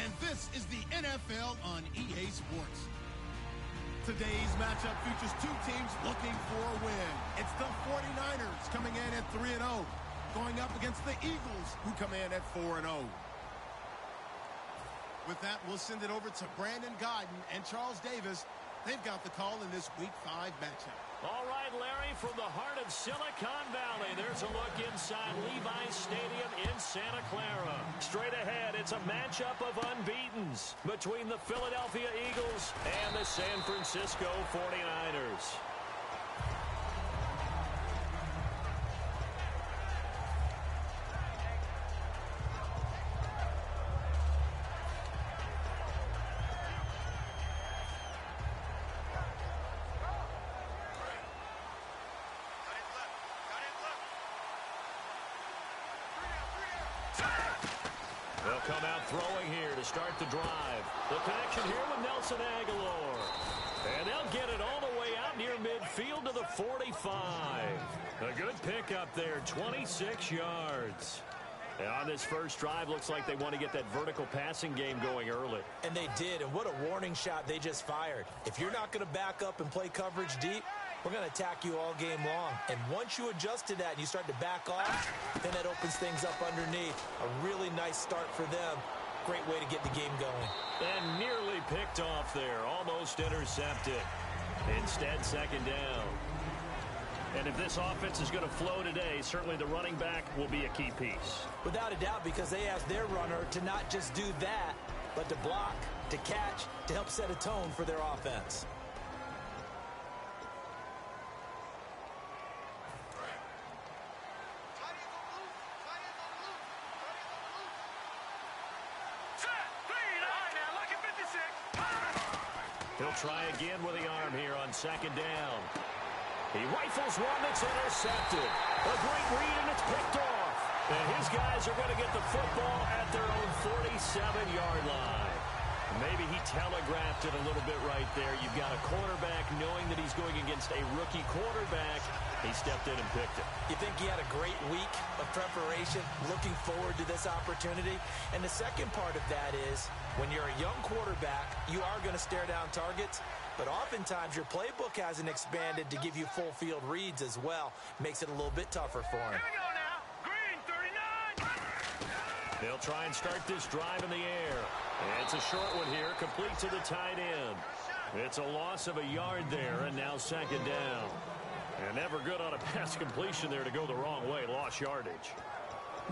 and this is the NFL on EA Sports. Today's matchup features two teams looking for a win. It's the 49ers coming in at 3-0, going up against the Eagles, who come in at 4-0. With that, we'll send it over to Brandon Godden and Charles Davis. They've got the call in this Week 5 matchup. All right, Larry, from the heart of Silicon Valley, there's a look inside Levi's Stadium in Santa Clara. Straight ahead, it's a matchup of unbeatens between the Philadelphia Eagles and the San Francisco 49ers. They'll come out throwing here to start the drive. The connection here with Nelson Aguilar. And they'll get it all the way out near midfield to the 45. A good pickup there, 26 yards. And on this first drive, looks like they want to get that vertical passing game going early. And they did, and what a warning shot they just fired. If you're not going to back up and play coverage deep, we're going to attack you all game long. And once you adjust to that and you start to back off, then that opens things up underneath. A really nice start for them. Great way to get the game going. And nearly picked off there. Almost intercepted. Instead, second down. And if this offense is going to flow today, certainly the running back will be a key piece. Without a doubt, because they asked their runner to not just do that, but to block, to catch, to help set a tone for their offense. He'll try again with the arm here on second down. He rifles one that's intercepted. A great read, and it's picked off. And his guys are going to get the football at their own 47-yard line. Maybe he telegraphed it a little bit right there. You've got a quarterback knowing that he's going against a rookie quarterback. He stepped in and picked it. You think he had a great week of preparation, looking forward to this opportunity? And the second part of that is, when you're a young quarterback, you are going to stare down targets, but oftentimes your playbook hasn't expanded to give you full field reads as well. Makes it a little bit tougher for him. Here we go now. Green, 39. They'll try and start this drive in the air. And it's a short one here, complete to the tight end. It's a loss of a yard there, and now second down. And never good on a pass completion there to go the wrong way. Lost yardage.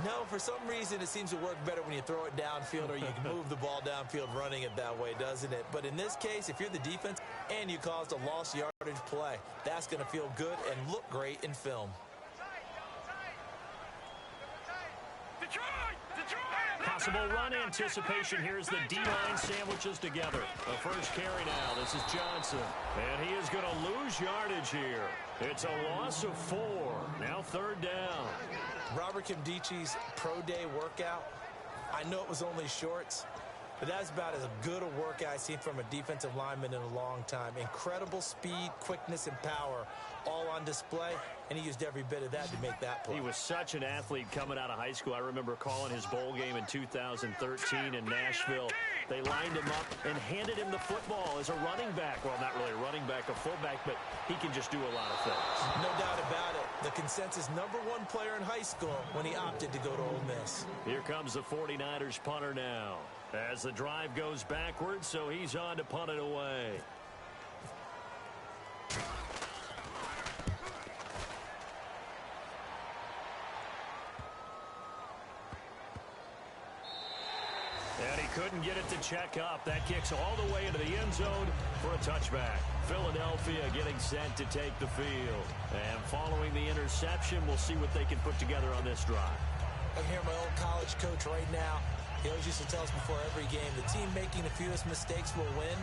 No, for some reason it seems to work better when you throw it downfield or you can move the ball downfield running it that way, doesn't it? But in this case, if you're the defense and you caused a lost yardage play, that's going to feel good and look great in film. Possible run anticipation. Here's the D-line sandwiches together. A first carry now. This is Johnson. And he is going to lose yardage here. It's a loss of 4. Now third down. Robert Kimdichi's pro day workout, I know it was only shorts, but that's about as good a workout I've seen from a defensive lineman in a long time. Incredible speed, quickness, and power all on display, and he used every bit of that to make that play. He was such an athlete coming out of high school. I remember calling his bowl game in 2013 in Nashville. They lined him up and handed him the football as a running back. Well, not really a running back, a fullback, but he can just do a lot of things. No doubt about it. The consensus #1 player in high school when he opted to go to Ole Miss. Here comes the 49ers punter now. As the drive goes backwards, so he's on to punt it away. And he couldn't get it to check up. That kicks all the way into the end zone for a touchback. Philadelphia getting set to take the field. And following the interception, we'll see what they can put together on this drive. I can hear my old college coach right now. He always used to tell us before every game, the team making the fewest mistakes will win.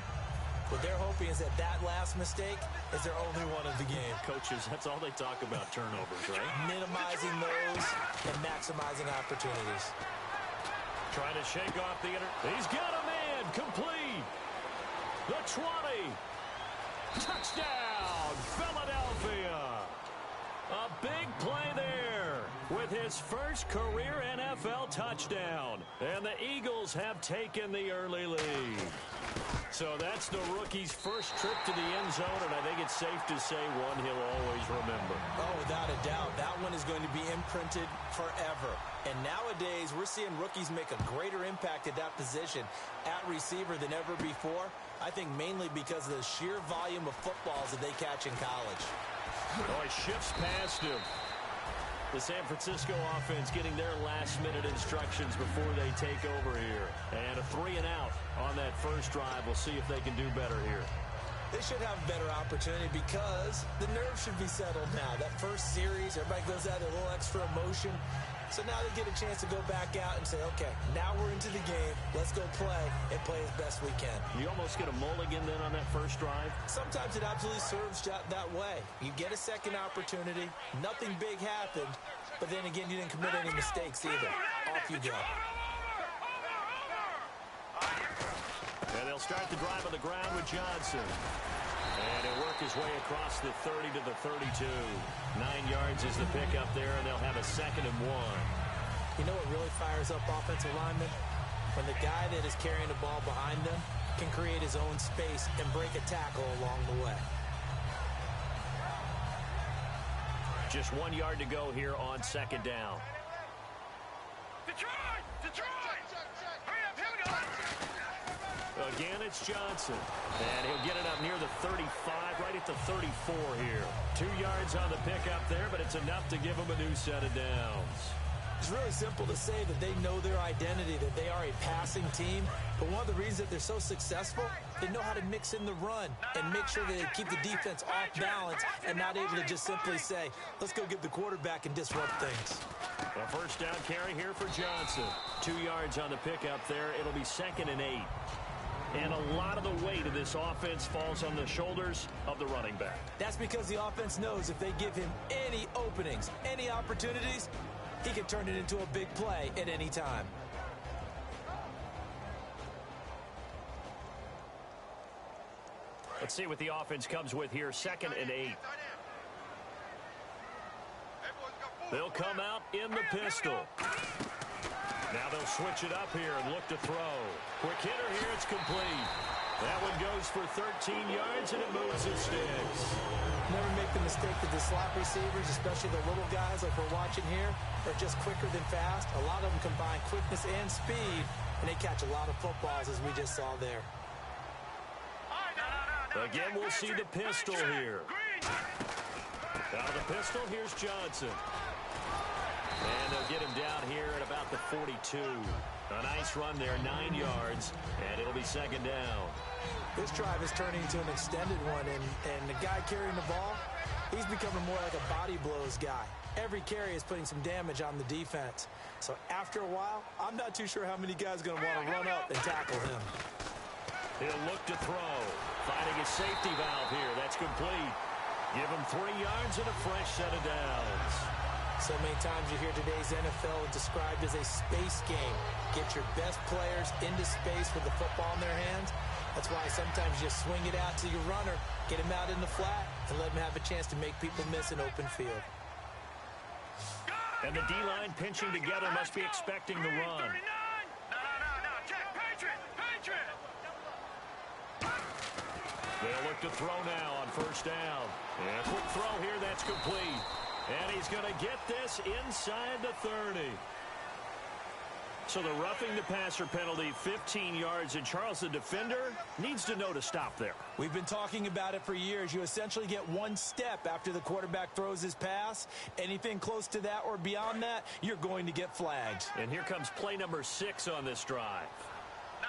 What they're hoping is that that last mistake is their only one of the game. Coaches, that's all they talk about, turnovers, right? Minimizing those and maximizing opportunities. Trying to shake off the He's got a man. Complete. The 20. Touchdown, Philadelphia. A big play there. with his first career NFL touchdown. And the Eagles have taken the early lead. So that's the rookie's first trip to the end zone, and I think it's safe to say one he'll always remember. Oh, without a doubt. That one is going to be imprinted forever. And nowadays, we're seeing rookies make a greater impact at that position at receiver than ever before. I think mainly because of the sheer volume of footballs that they catch in college. Oh, he shifts past him. The San Francisco offense getting their last-minute instructions before they take over here. And a 3-and-out on that first drive. We'll see if they can do better here. They should have a better opportunity because the nerves should be settled now. That first series, everybody goes out with a little extra emotion. So now they get a chance to go back out and say, okay, now we're into the game. Let's go play and play as best we can. You almost get a mulligan then on that first drive? Sometimes it absolutely serves that way. You get a second opportunity. Nothing big happened. But then again, you didn't commit any mistakes either. Off you go. And they'll start the drive on the ground with Johnson. And he'll work his way across the 30 to the 32. 9 yards is the pickup there, and they'll have a 2nd and 1. You know what really fires up offensive linemen? When the guy that is carrying the ball behind them can create his own space and break a tackle along the way. Just 1 yard to go here on 2nd down. Detroit! Detroit! Hurry up, here we go! Again, it's Johnson. And he'll get it up near the 35, right at the 34 here. 2 yards on the pickup there, but it's enough to give him a new set of downs. It's really simple to say that they know their identity, that they are a passing team. But one of the reasons that they're so successful, they know how to mix in the run and make sure that they keep the defense off balance and not able to just simply say, let's go get the quarterback and disrupt things. A first down carry here for Johnson. 2 yards on the pickup there. It'll be 2nd and 8. And a lot of the weight of this offense falls on the shoulders of the running back. That's because the offense knows if they give him any openings, any opportunities, he can turn it into a big play at any time. Let's see what the offense comes with here. 2nd and 8. They'll come out in the pistol. Now they'll switch it up here and look to throw. Quick hitter here, it's complete. That one goes for 13 yards, and it moves the sticks. Never make the mistake that the slot receivers, especially the little guys like we're watching here, are just quicker than fast. A lot of them combine quickness and speed, and they catch a lot of footballs, as we just saw there. Again, we'll see the pistol here. Out of the pistol, here's Johnson. And they'll get him down here at about the 42. A nice run there, 9 yards, and it'll be 2nd down. This drive is turning into an extended one, and the guy carrying the ball, he's becoming more like a body blows guy. Every carry is putting some damage on the defense. So after a while, I'm not too sure how many guys are going to want to run up and tackle him. He'll look to throw. Finding a safety valve here. That's complete. Give him 3 yards and a fresh set of downs. So many times you hear today's NFL described as a space game. Get your best players into space with the football in their hands. That's why sometimes you just swing it out to your runner, get him out in the flat, and let him have a chance to make people miss an open field. And the D-line pinching together must be expecting the run. No, check, Patriot! They'll look to throw now on first down. And a quick throw here, that's complete. And he's going to get this inside the 30. So the roughing the passer penalty, 15 yards, and Charles, the defender, needs to know to stop there. We've been talking about it for years. You essentially get one step after the quarterback throws his pass. Anything close to that or beyond that, you're going to get flagged. And here comes play number 6 on this drive. No,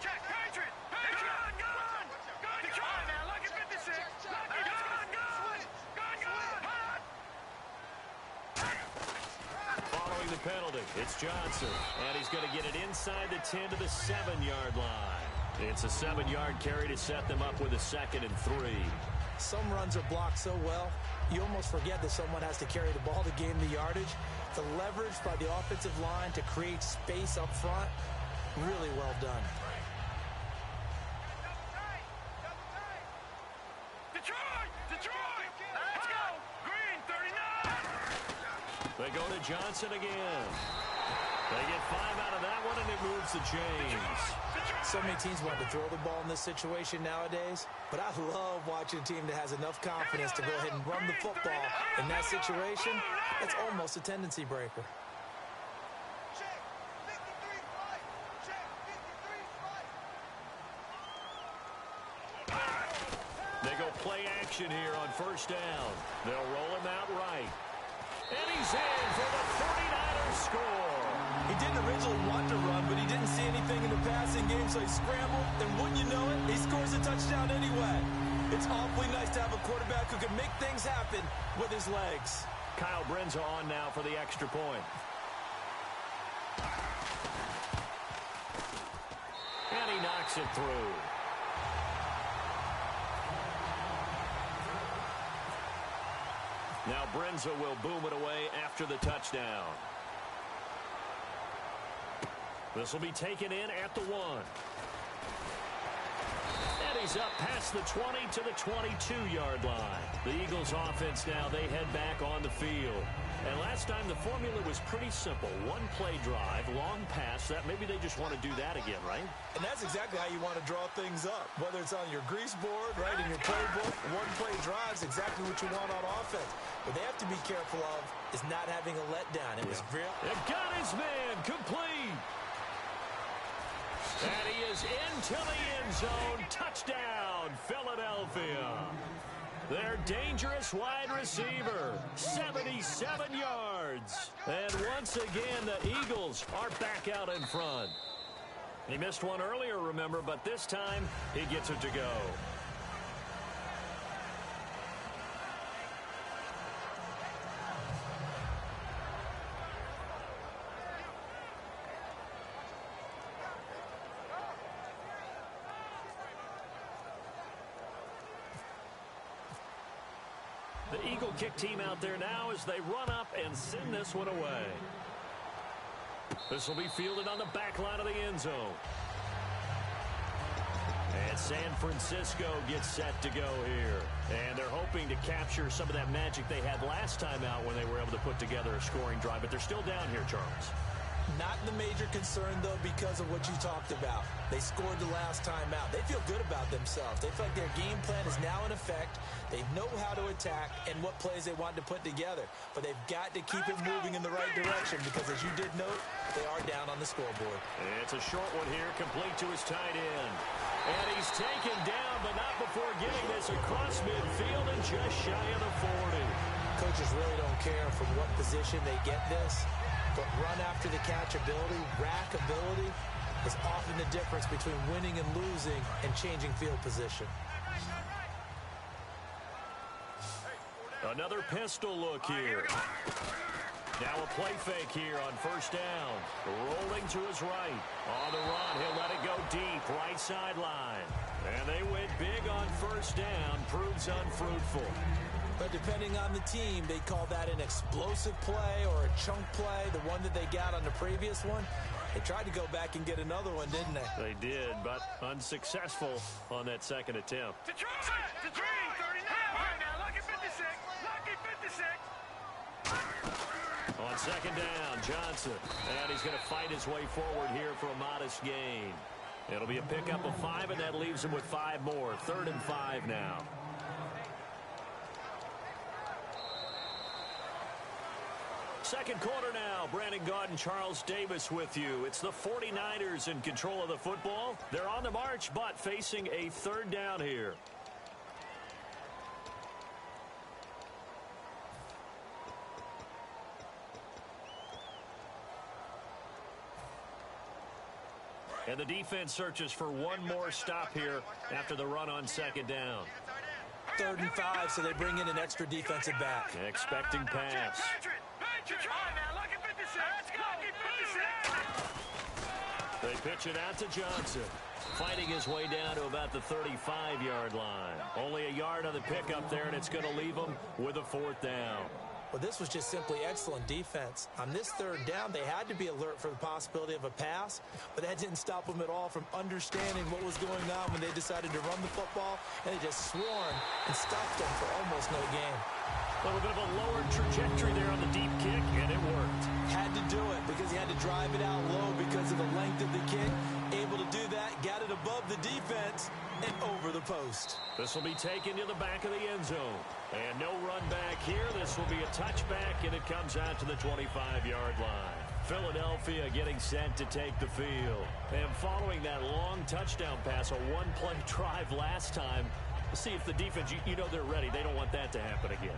check, Patriot! Gun! Detroit, now, look at 56. Following the penalty, it's Johnson. And he's going to get it inside the 10 to the 7-yard line. It's a 7-yard carry to set them up with a 2nd and 3. Some runs are blocked so well, you almost forget that someone has to carry the ball to gain the yardage. The leverage by the offensive line to create space up front, really well done. Detroit! Let's go! Green, 39! They go to Johnson again. They get 5 out of that one, and it moves the chains. So many teams want to throw the ball in this situation nowadays, but I love watching a team that has enough confidence to go ahead and run the football in that situation. That's almost a tendency breaker. They go play action here on first down. They'll roll him out right. And he's in for the 49ers score. He didn't originally want to run, but he didn't see anything in the passing game, so he scrambled, and wouldn't you know it, he scores a touchdown anyway. It's awfully nice to have a quarterback who can make things happen with his legs. Kyle Brenza on now for the extra point. And he knocks it through. Now Brenza will boom it away after the touchdown. This will be taken in at the 1. And he's up past the 20 to the 22-yard line. The Eagles offense now, they head back on the field. And last time the formula was pretty simple. One play drive, long pass. That maybe they just want to do that again, right? And that's exactly how you want to draw things up. Whether it's on your grease board, right, in your playbook, one play drive is exactly what you want on offense. What they have to be careful of is not having a letdown. It was real. It got his man complete. And he is into the end zone. Touchdown, Philadelphia. Their dangerous wide receiver, 77 yards. And once again, the Eagles are back out in front. He missed one earlier, remember, but this time he gets it to go. The Eagle kick team out there now as they run up and send this one away. This will be fielded on the back line of the end zone. And San Francisco gets set to go here. And they're hoping to capture some of that magic they had last time out when they were able to put together a scoring drive. But they're still down here, Charles. Not the major concern, though, because of what you talked about. They scored the last time out. They feel good about themselves. They feel like their game plan is now in effect. They know how to attack and what plays they want to put together. But they've got to keep it moving in the right direction because, as you did note, they are down on the scoreboard. It's a short one here, complete to his tight end. And he's taken down, but not before getting this across midfield and just shy of the 40. Coaches really don't care from what position they get this. But run after the catch ability, rack ability, is often the difference between winning and losing and changing field position. Another pistol look here. Now a play fake here on first down. Rolling to his right. On the run, he'll let it go deep, right sideline. And they went big on first down, proves unfruitful. But depending on the team, they call that an explosive play or a chunk play, the one that they got on the previous one. They tried to go back and get another one, didn't they? They did, but unsuccessful on that second attempt. To three, 39. All right, now, lucky 56. Lucky 56. On second down, Johnson. And he's going to fight his way forward here for a modest gain. It'll be a pickup of 5, and that leaves him with 5 more. 3rd and 5 now. Second quarter now. Brandon Gaudin, Charles Davis with you. It's the 49ers in control of the football. They're on the march, but facing a 3rd down here. And the defense searches for one more stop here after the run on second down. 3rd and 5, so they bring in an extra defensive back. Expecting pass. They pitch it out to Johnson. Fighting his way down to about the 35-yard line. Only a yard on the pickup there, and it's going to leave him with a 4th down. Well, this was just simply excellent defense. On this 3rd down, they had to be alert for the possibility of a pass, but that didn't stop them at all from understanding what was going on when they decided to run the football, and they just swarmed and stopped them for almost no gain. A little bit of a lower trajectory there on the deep kick, and This will be taken to the back of the end zone. And no run back here. This will be a touchback, and it comes out to the 25-yard line. Philadelphia getting set to take the field. And following that long touchdown pass, a one-play drive last time, we'll see if the defense, you know they're ready. They don't want that to happen again.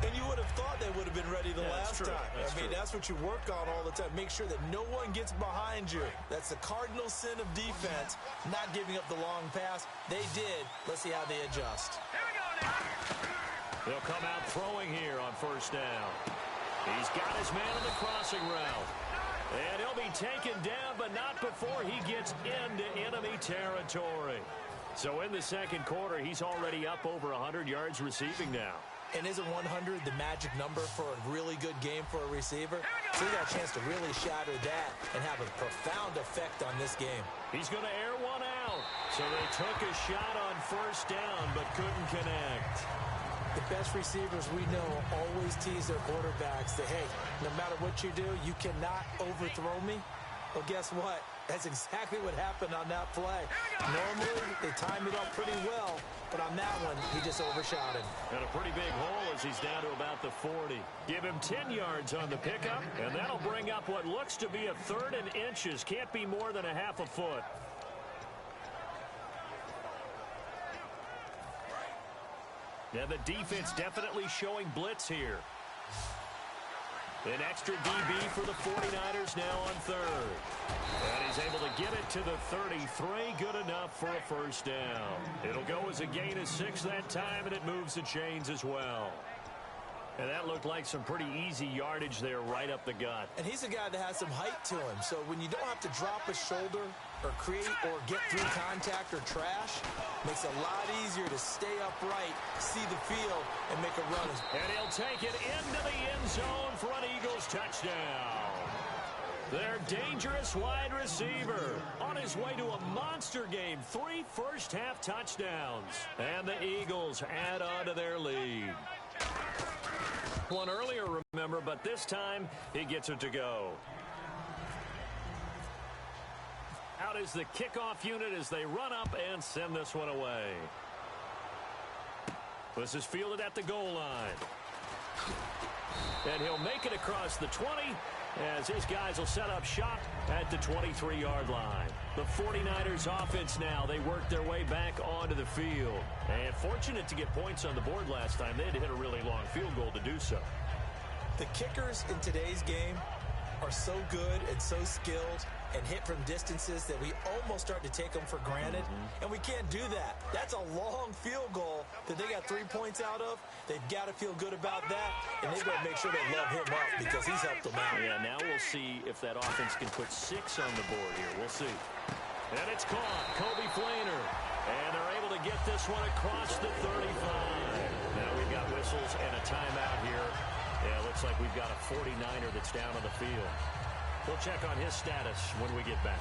And you would have thought they would have been ready the last time. I mean, that's what you work on all the time. Make sure that no one gets behind you. That's the cardinal sin of defense, not giving up the long pass. They did. Let's see how they adjust. Here we go now. They'll come out throwing here on first down. He's got his man on the crossing route. And he'll be taken down, but not before he gets into enemy territory. So in the second quarter, he's already up over 100 yards receiving now. And isn't 100 the magic number for a really good game for a receiver? So he got a chance to really shatter that and have a profound effect on this game. He's going to air one out. So they took a shot on first down, but couldn't connect. The best receivers we know always tease their quarterbacks that, hey, no matter what you do, you cannot overthrow me. Well, guess what? That's exactly what happened on that play. Normally, they time it up pretty well, but on that one, he just overshot him. And a pretty big hole as he's down to about the 40. Give him 10 yards on the pickup, and that'll bring up what looks to be a third and inches. Can't be more than a half a foot. Now the defense definitely showing blitz here. An extra DB for the 49ers now on third. And he's able to get it to the 33. Good enough for a first down. It'll go as a gain of 6 that time, and it moves the chains as well. And that looked like some pretty easy yardage there right up the gut. And he's a guy that has some height to him. So when you don't have to drop a shoulder or create or get through contact or trash, makes it a lot easier to stay upright, see the field, and make a run. And he'll take it into the end zone for an Eagles touchdown. Their dangerous wide receiver on his way to a monster game. 3 first-half touchdowns. And the Eagles add on to their lead. One earlier, remember, but this time he gets it to go. Out is the kickoff unit as they run up and send this one away. This is fielded at the goal line. And he'll make it across the 20 as his guys will set up shop at the 23-yard line. The 49ers offense now, they work their way back onto the field. And fortunate to get points on the board last time. They had to hit a really long field goal to do so. The kickers in today's game are so good and so skilled and hit from distances that we almost start to take them for granted. And we can't do that. That's a long field goal that they got 3 points out of. They've got to feel good about that, and they've got to make sure they love him up because he's helped them out. Yeah, now we'll see if that offense can put 6 on the board here. We'll see. And it's caught. Kobe Flainer. And they're able to get this one across the 35. Now we've got whistles and a timeout here. Yeah, it looks like we've got a 49er that's down on the field. We'll check on his status when we get back.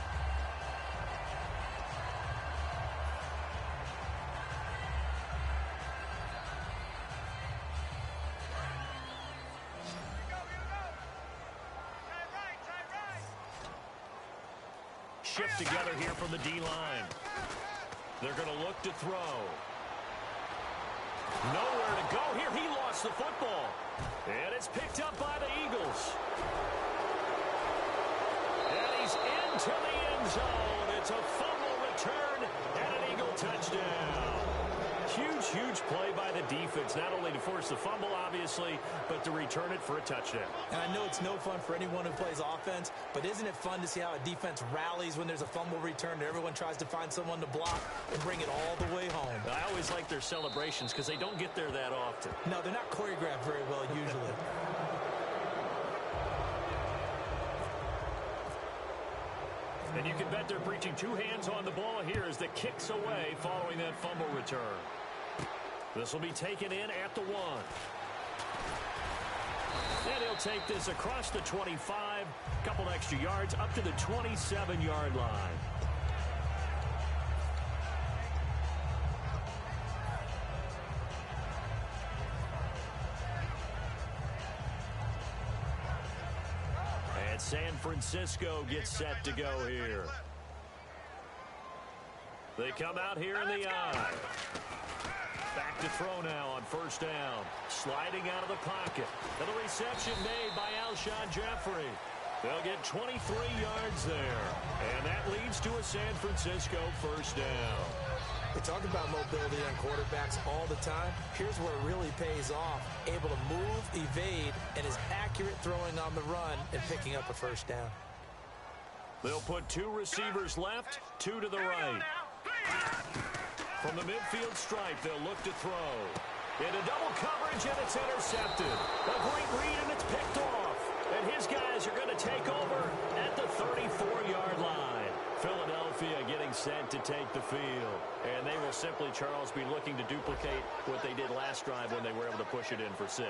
Shift together here from the D-line. They're going to look to throw. Nowhere to go here. He lost the football. And it's picked up by the Eagles. And he's into the end zone. It's a fumble return and an Eagle touchdown. Huge, huge play by the defense, not only to force the fumble, obviously, but to return it for a touchdown. And I know it's no fun for anyone who plays offense, but isn't it fun to see how a defense rallies when there's a fumble return and everyone tries to find someone to block and bring it all the way home? I always like their celebrations because they don't get there that often. No, they're not choreographed very well usually. And you can bet they're preaching 2 hands on the ball here as the kick's away following that fumble return. This will be taken in at the 1. And he'll take this across the 25, couple extra yards up to the 27-yard line. And San Francisco gets set to go here. They come out here in the eye. Back to throw now on first down. Sliding out of the pocket. And a reception made by Alshon Jeffrey. They'll get 23 yards there. And that leads to a San Francisco first down. We talk about mobility on quarterbacks all the time. Here's where it really pays off. Able to move, evade, and is accurate throwing on the run and picking up a first down. They'll put 2 receivers left, 2 to the right. From the midfield stripe, they'll look to throw. Into double coverage, and it's intercepted. A great read, and it's picked off. And his guys are going to take over at the 34-yard line. Philadelphia getting set to take the field. And they will simply, Charles, be looking to duplicate what they did last drive when they were able to push it in for 6.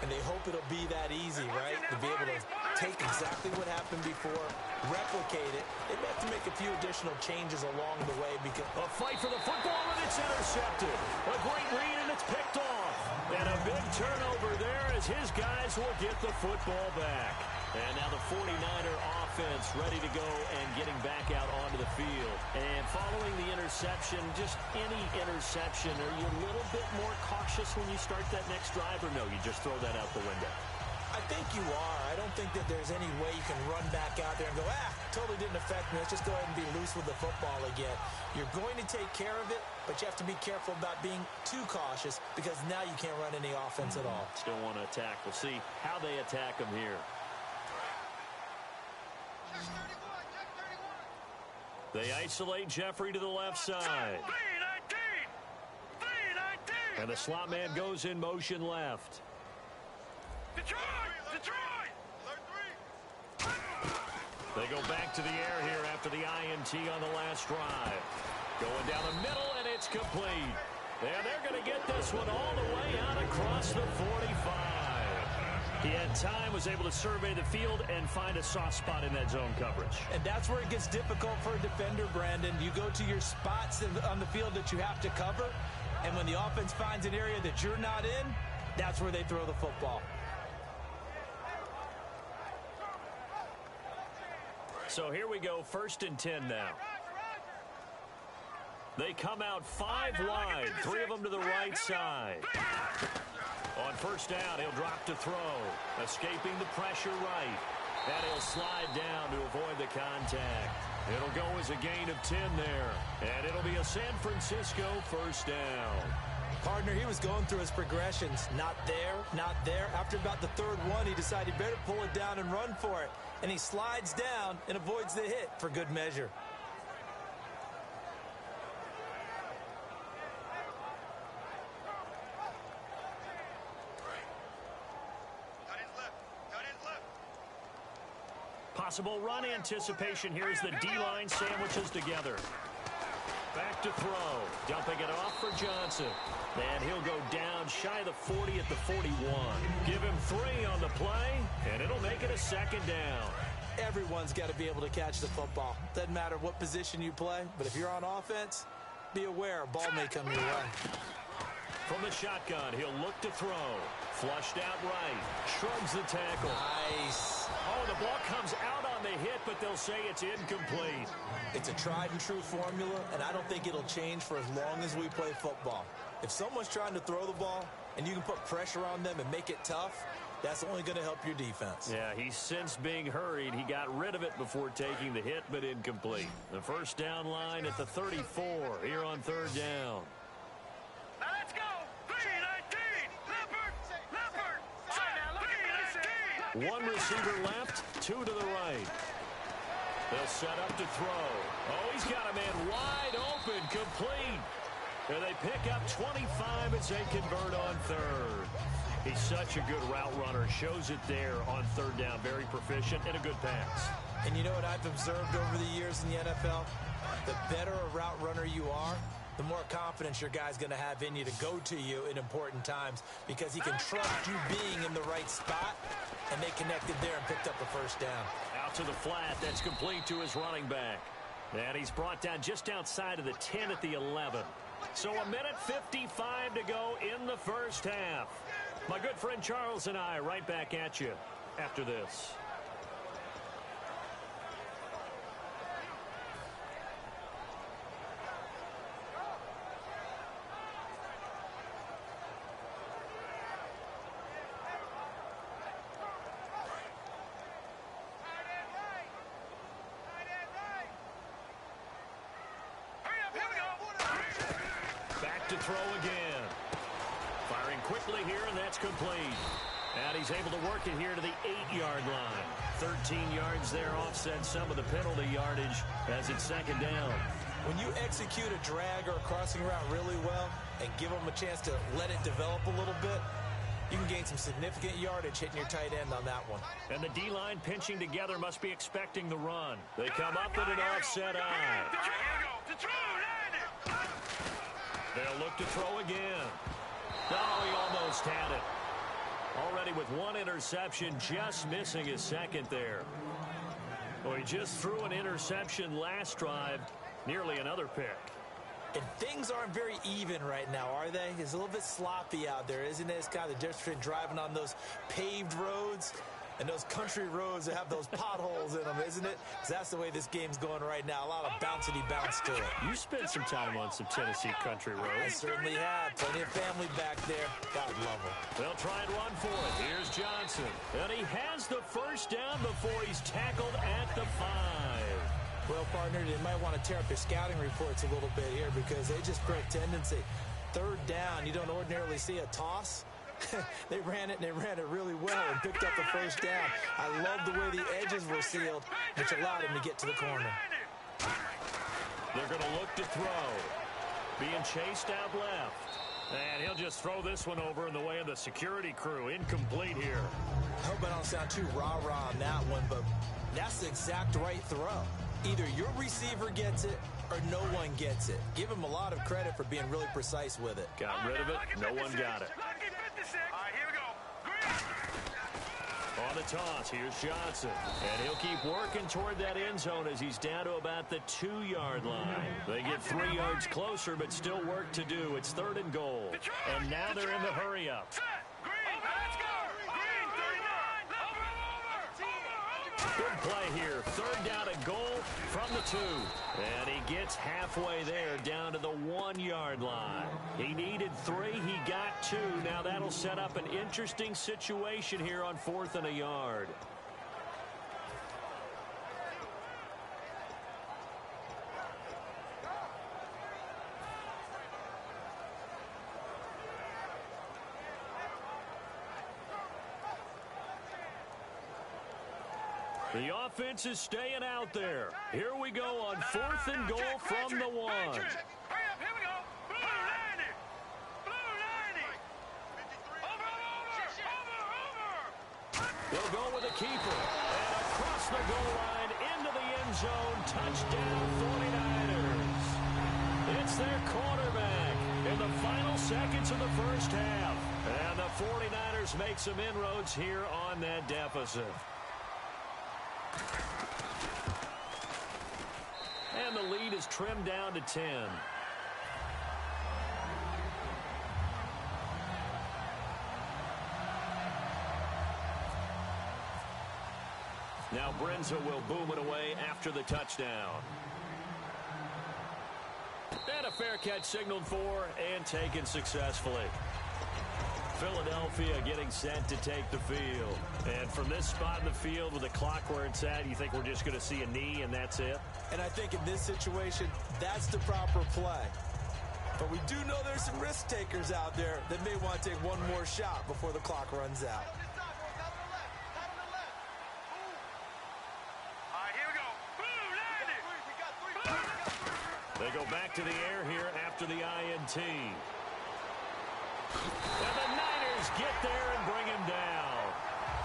And they hope it'll be that easy, right? To be able to take exactly what happened before, replicate it. They may have to make a few additional changes along the way because... A fight for the football, and it's intercepted. A great read, and it's picked off. And a big turnover there as his guys will get the football back. And now the 49er offense ready to go and getting back out onto the field. And following the interception, just any interception, are you a little bit more cautious when you start that next drive, or no, you just throw that out the window? I think you are. I don't think that there's any way you can run back out there and go, totally didn't affect me. Let's just go ahead and be loose with the football again. You're going to take care of it, but you have to be careful about being too cautious because now you can't run any offense at all. Still want to attack. We'll see how they attack them here. They isolate Jeffrey to the left side. And the slot man goes in motion left. Detroit! They go back to the air here after the INT on the last drive. Going down the middle, and it's complete. And they're going to get this one all the way out across the 45. He had time, was able to survey the field and find a soft spot in that zone coverage. And that's where it gets difficult for a defender, Brandon. You go to your spots on the field that you have to cover, and when the offense finds an area that you're not in, that's where they throw the football. So here we go, 1st and 10 now. They come out 5 wide, 3 of them to the right side. On first down, he'll drop to throw, escaping the pressure right. And he'll slide down to avoid the contact. It'll go as a gain of 10 there. And it'll be a San Francisco first down. Partner, he was going through his progressions. Not there, not there. After about the 3rd one, he decided he better pull it down and run for it. And he slides down and avoids the hit for good measure. Possible run anticipation here as the D-line sandwiches together. Back to throw. Dumping it off for Johnson. And he'll go down shy of the 40 at the 41. Give him 3 on the play, and it'll make it a 2nd down. Everyone's got to be able to catch the football. Doesn't matter what position you play, but if you're on offense, be aware a ball may come your way. From the shotgun, he'll look to throw. Flushed out right. Shrugs the tackle. Nice. Oh, the ball comes out on the hit, but they'll say it's incomplete. It's a tried and true formula, and I don't think it'll change for as long as we play football. If someone's trying to throw the ball and you can put pressure on them and make it tough, that's only going to help your defense. Yeah, he's since being hurried. He got rid of it before taking the hit, but incomplete. The first down line at the 34 here on 3rd down. Now let's go! 3-19! Leopard! Leopard! 3-19! 1 receiver left, 2 to the right. They'll set up to throw. Oh, he's got a man wide open, complete. And they pick up 25 as they convert on 3rd. He's such a good route runner. Shows it there on 3rd down. Very proficient and a good pass. And you know what I've observed over the years in the NFL? The better a route runner you are, the more confidence your guy's going to have in you to go to you in important times because he can trust you being in the right spot, and they connected there and picked up a first down. Out to the flat. That's complete to his running back. And he's brought down just outside of the 10 at the 11. So 1:55 to go in the first half. My good friend Charles and I right back at you after this. throw again. Firing quickly here, and that's complete. And he's able to work it here to the 8-yard line. 13 yards there offset some of the penalty yardage as it's second down. When you execute a drag or a crossing route really well and give them a chance to let it develop a little bit, you can gain some significant yardage hitting your tight end on that one. And the D-line pinching together must be expecting the run. They come up with an offset eye. They'll look to throw again. Oh, he almost had it. Already with one interception, just missing his second there. Well, he just threw an interception last drive, nearly another pick. And things aren't very even right now, are they? It's a little bit sloppy out there, isn't it? It's kind of the difference between driving on those paved roads and those country roads that have those potholes in them, isn't it? 'Cause that's the way this game's going right now. A lot of bouncy bounce to it. You spent some time on some Tennessee country roads. I certainly have. Plenty of family back there. God love them. They'll try and run for it. Here's Johnson. And he has the first down before he's tackled at the 5. Well, partner, they might want to tear up their scouting reports a little bit here because they just show tendency. Third down, you don't ordinarily see a toss. They ran it really well and picked up the first down. I love the way the edges were sealed, which allowed him to get to the corner. They're going to look to throw. Being chased out left. And he'll just throw this one over in the way of the security crew. Incomplete here. I hope I don't sound too rah-rah on that one, but that's the exact right throw. Either your receiver gets it or no one gets it. Give him a lot of credit for being really precise with it. Got rid of it. No one got it. All right, here we go. On the toss, here's Johnson. And he'll keep working toward that end zone as he's down to about the 2-yard line. They get 3 yards closer, but still work to do. It's 3rd and goal. And now they're in the hurry-up. Good play here. 3rd down and goal from the 2. And he gets halfway there down to the 1-yard line. He needed 3. He got 2. Now that'll set up an interesting situation here on 4th and a yard. The offense is staying out there. Here we go on 4th and goal from the 1. Hurry up, here we go. Blue 90. Blue 90. Over. They'll go with a keeper. And across the goal line into the end zone. Touchdown 49ers. It's their quarterback in the final seconds of the first half. And the 49ers make some inroads here on that deficit. And the lead is trimmed down to 10. Now Brenza will boom it away after the touchdown. And a fair catch signaled for and taken successfully. Philadelphia getting set to take the field. And from this spot in the field with the clock where it's at, you think we're just going to see a knee and that's it? And I think in this situation, that's the proper play. But we do know there's some risk takers out there that may want to take one more shot before the clock runs out. All right, here we go. Blue 90. They go back to the air here after the INT. And the Niners get there and bring him down.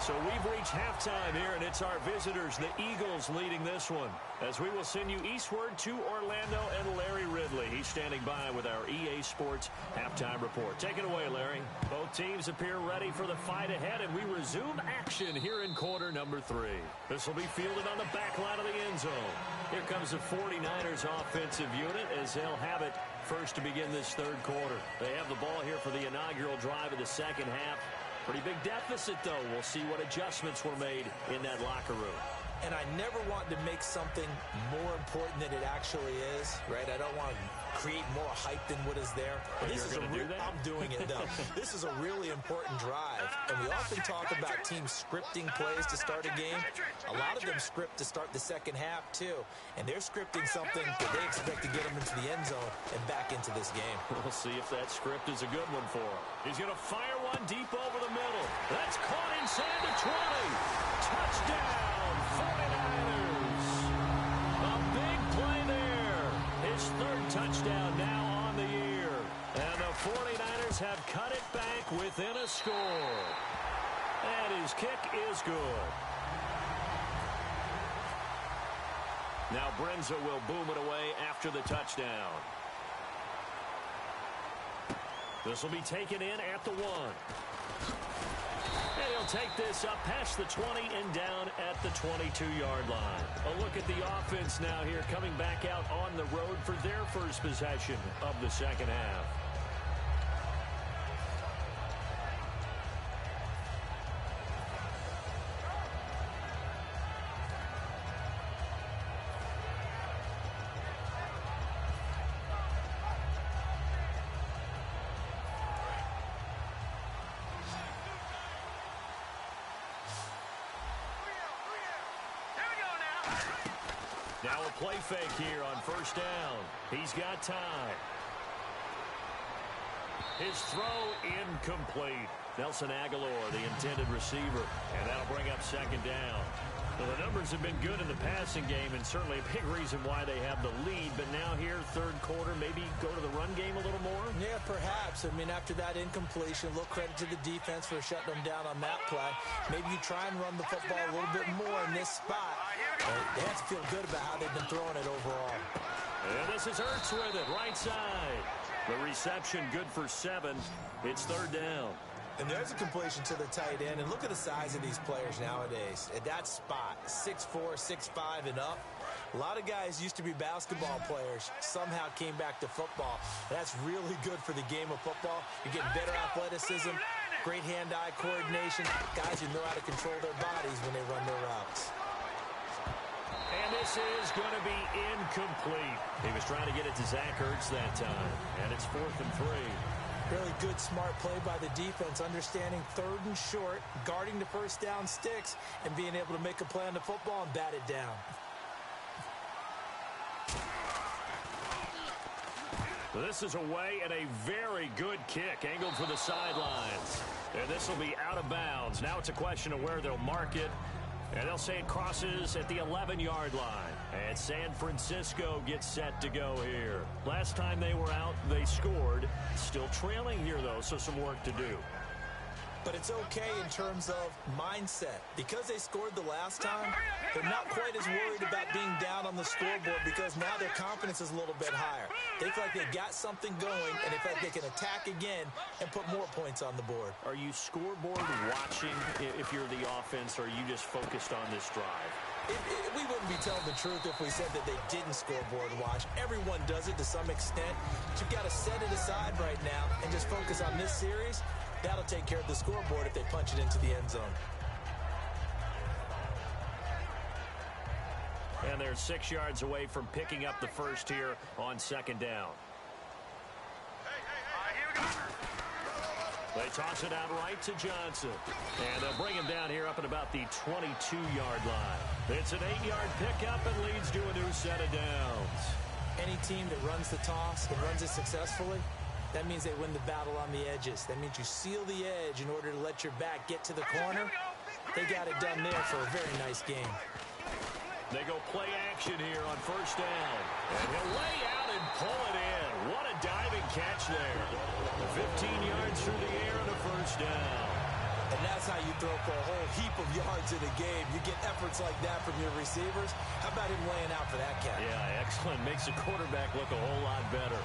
So we've reached halftime here, and it's our visitors, the Eagles, leading this one. As we will send you eastward to Orlando and Larry Ridley. He's standing by with our EA Sports halftime report. Take it away, Larry. Both teams appear ready for the fight ahead, and we resume action here in quarter number 3. This will be fielded on the back line of the end zone. Here comes the 49ers offensive unit as they'll have it first to begin this third quarter. They have the ball here for the inaugural drive of the second half. Pretty big deficit, though. We'll see what adjustments were made in that locker room. and I never want to make something more important than it actually is, right? I don't want to create more hype than what is there. But this is I'm doing it, though. This is a really important drive, and we often talk about teams scripting plays to start a game. A lot of them script to start the second half, too, and they're scripting something that they expect to get them into the end zone and back into this game. We'll see if that script is a good one for him. He's going to fire one deep over the middle. That's caught inside the 20. Touchdown, 49ers. A big play there. His third touchdown now on the year. And the 49ers have cut it back within a score. And his kick is good. Now Brenza will boom it away after the touchdown. This will be taken in at the 1. And he'll take this up past the 20 and down at the 22-yard line. A look at the offense now here, coming back out on the road for their first possession of the second half. Now a play fake here on first down. He's got time. His throw incomplete. Nelson Aguilar, the intended receiver, and that'll bring up second down. Well, the numbers have been good in the passing game, and certainly a big reason why they have the lead. But now here, third quarter, maybe go to the run game a little more? Yeah, perhaps. I mean, after that incompletion, a little credit to the defense for shutting them down on that play. Maybe you try and run the football a little bit more in this spot. They have to feel good about how they've been throwing it overall. And this is Ertz with it, right side. The reception good for 7. It's third down. And there's a completion to the tight end. And look at the size of these players nowadays. At that spot, 6'4", 6'5", and up. A lot of guys used to be basketball players, somehow came back to football. That's really good for the game of football. You're getting better athleticism, great hand-eye coordination. Guys who know how to control their bodies when they run their routes. And this is going to be incomplete. He was trying to get it to Zach Ertz that time. And it's 4th and 3. Really good, smart play by the defense, understanding third and short, guarding the first down sticks, and being able to make a play on the football and bat it down. This is away and a very good kick, angled for the sidelines. And this will be out of bounds. Now it's a question of where they'll mark it. And they'll say it crosses at the 11-yard line. And San Francisco gets set to go here. Last time they were out, they scored. Still trailing here, though, so some work to do. But it's okay in terms of mindset. Because they scored the last time, they're not quite as worried about being down on the scoreboard because now their confidence is a little bit higher. They feel like they got something going, and they feel like they can attack again and put more points on the board. Are you scoreboard watching if you're the offense, or are you just focused on this drive? We wouldn't be telling the truth if we said that they didn't scoreboard watch. Everyone does it to some extent. But you've got to set it aside right now and just focus on this series. That'll take care of the scoreboard if they punch it into the end zone. And they're 6 yards away from picking up the first here on second down. They toss it out right to Johnson. And they'll bring him down here up at about the 22-yard line. It's an 8-yard pickup and leads to a new set of downs. Any team that runs the toss and runs it successfully, that means they win the battle on the edges. That means you seal the edge in order to let your back get to the corner. They got it done there for a very nice game. They go play action here on first down. And he'll lay out and pull it in. What a diving catch there. 15 yards through the air and a first down. And that's how you throw for a whole heap of yards in a game. You get efforts like that from your receivers. How about him laying out for that catch? Yeah, excellent. Makes the quarterback look a whole lot better.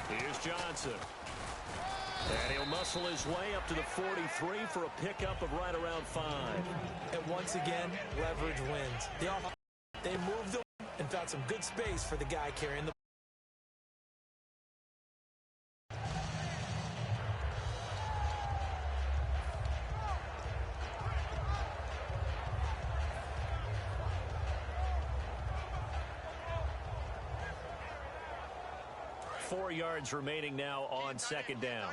Here's Johnson. And he'll muscle his way up to the 43 for a pickup of right around 5. And once again, leverage wins. They moved him and found some good space for the guy carrying the 4 yards remaining now on second down.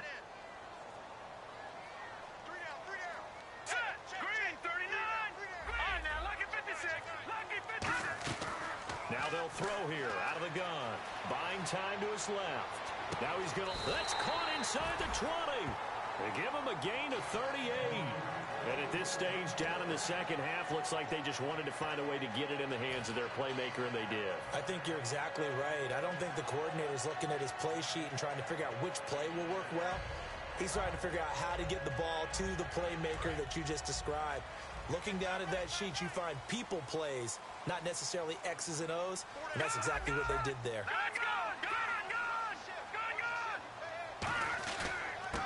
Set. Green, 39. All right, now, lucky 56. Lucky 56. Now they'll throw here out of the gun. Buying time to his left. Now he's going to... That's caught inside the 20. They give him a gain of 38. And at this stage, down in the second half, looks like they just wanted to find a way to get it in the hands of their playmaker, and they did. I think you're exactly right. I don't think the coordinator's looking at his play sheet and trying to figure out which play will work well. He's trying to figure out how to get the ball to the playmaker that you just described. Looking down at that sheet, you find people plays, not necessarily X's and O's, and that's exactly what they did there.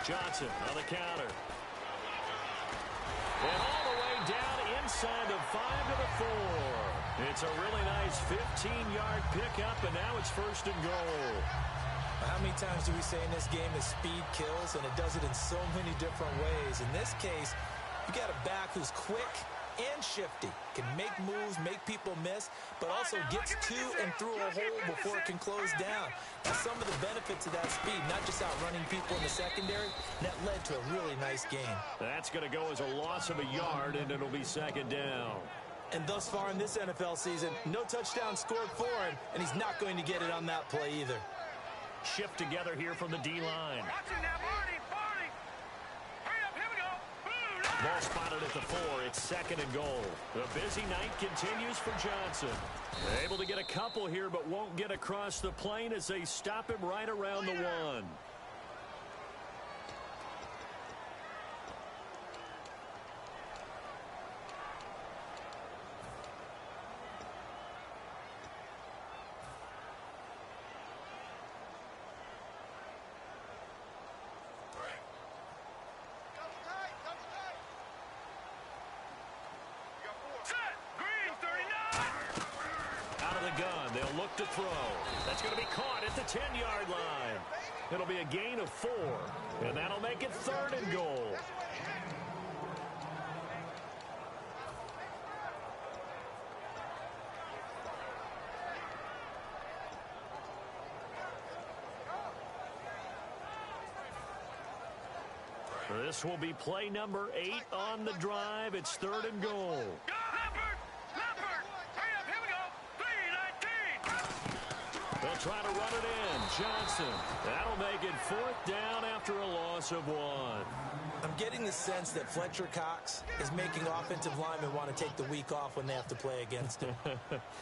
Johnson on the counter. And all the way down inside the 5 to the 4. It's a really nice 15-yard pickup, and now it's first and goal. How many times do we say in this game that speed kills, and it does it in so many different ways? In this case, you got a back who's quick and shifty, can make moves, make people miss, but also gets to and through a hole before it can close down. Now, some of the benefits of that speed, not just outrunning people in the secondary, that led to a really nice game. That's going to go as a loss of a yard, and it'll be second down. And thus far in this NFL season, no touchdown scored for him, and he's not going to get it on that play either. Shift together here from the D-line. Ball spotted at the 4. It's second and goal. The busy night continues for Johnson. Able to get a couple here, but won't get across the plane as they stop him right around the 1. To throw. That's going to be caught at the 10-yard line. It'll be a gain of 4, and that'll make it third and goal. This will be play number 8 on the drive. It's third and goal. They'll try to run it in. Johnson. That'll make it 4th down after a loss of 1. I'm getting the sense that Fletcher Cox is making offensive linemen want to take the week off when they have to play against him.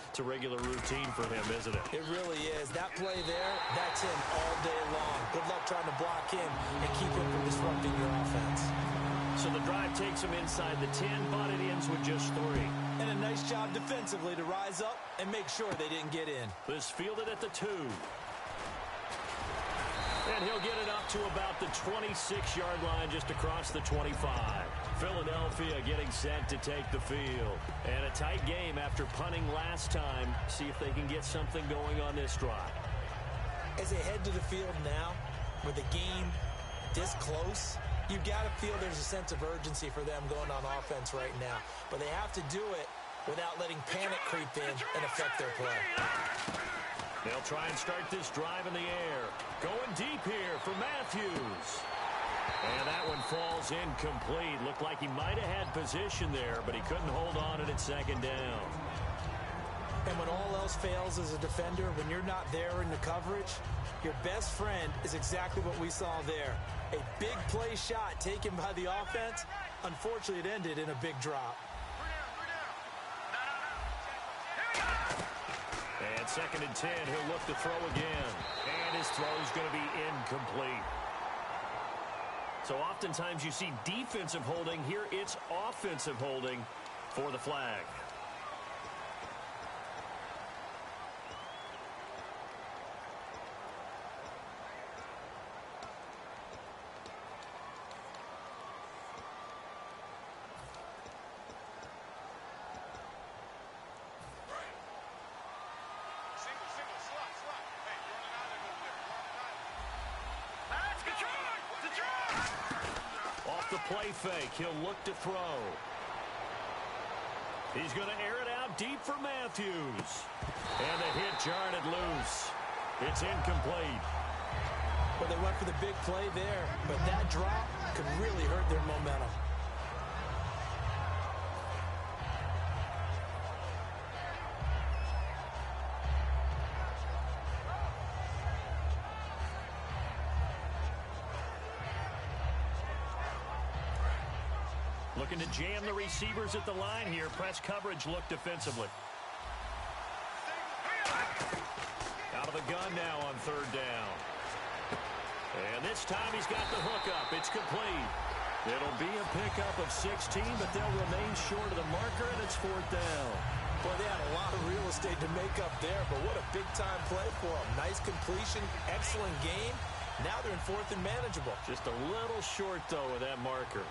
It's a regular routine for him, isn't it? It really is. That play there, that's him all day long. Good luck trying to block him and keep him from disrupting your offense. So the drive takes him inside the 10, but it ends with just 3. And a nice job defensively to rise up and make sure they didn't get in. This fielded at the 2. And he'll get it up to about the 26-yard line just across the 25. Philadelphia getting set to take the field. And a tight game after punting last time. See if they can get something going on this drive. As they head to the field now, with the game this close, you've got to feel there's a sense of urgency for them going on offense right now. But they have to do it without letting panic creep in and affect their play. They'll try and start this drive in the air. Going deep here for Matthews. And that one falls incomplete. Looked like he might have had position there, but he couldn't hold on at second down. And when all else fails as a defender, when you're not there in the coverage, your best friend is exactly what we saw there. A big play shot taken by the offense. Unfortunately, it ended in a big drop. And second and 10, he'll look to throw again. And his throw is going to be incomplete. So oftentimes you see defensive holding. Here it's offensive holding for the flag. Play fake. He'll look to throw. He's going to air it out deep for Matthews. And the hit jarred it loose. It's incomplete. went for the big play there, but that drop could really hurt their momentum. Looking to jam the receivers at the line here. Press coverage look defensively. Out of the gun now on third down. And this time he's got the hook up. It's complete. It'll be a pickup of 16, but they'll remain short of the marker, and it's fourth down. Well, they had a lot of real estate to make up there, but what a big-time play for them. Nice completion, excellent game. Now they're in fourth and manageable. Just a little short, though, with that marker.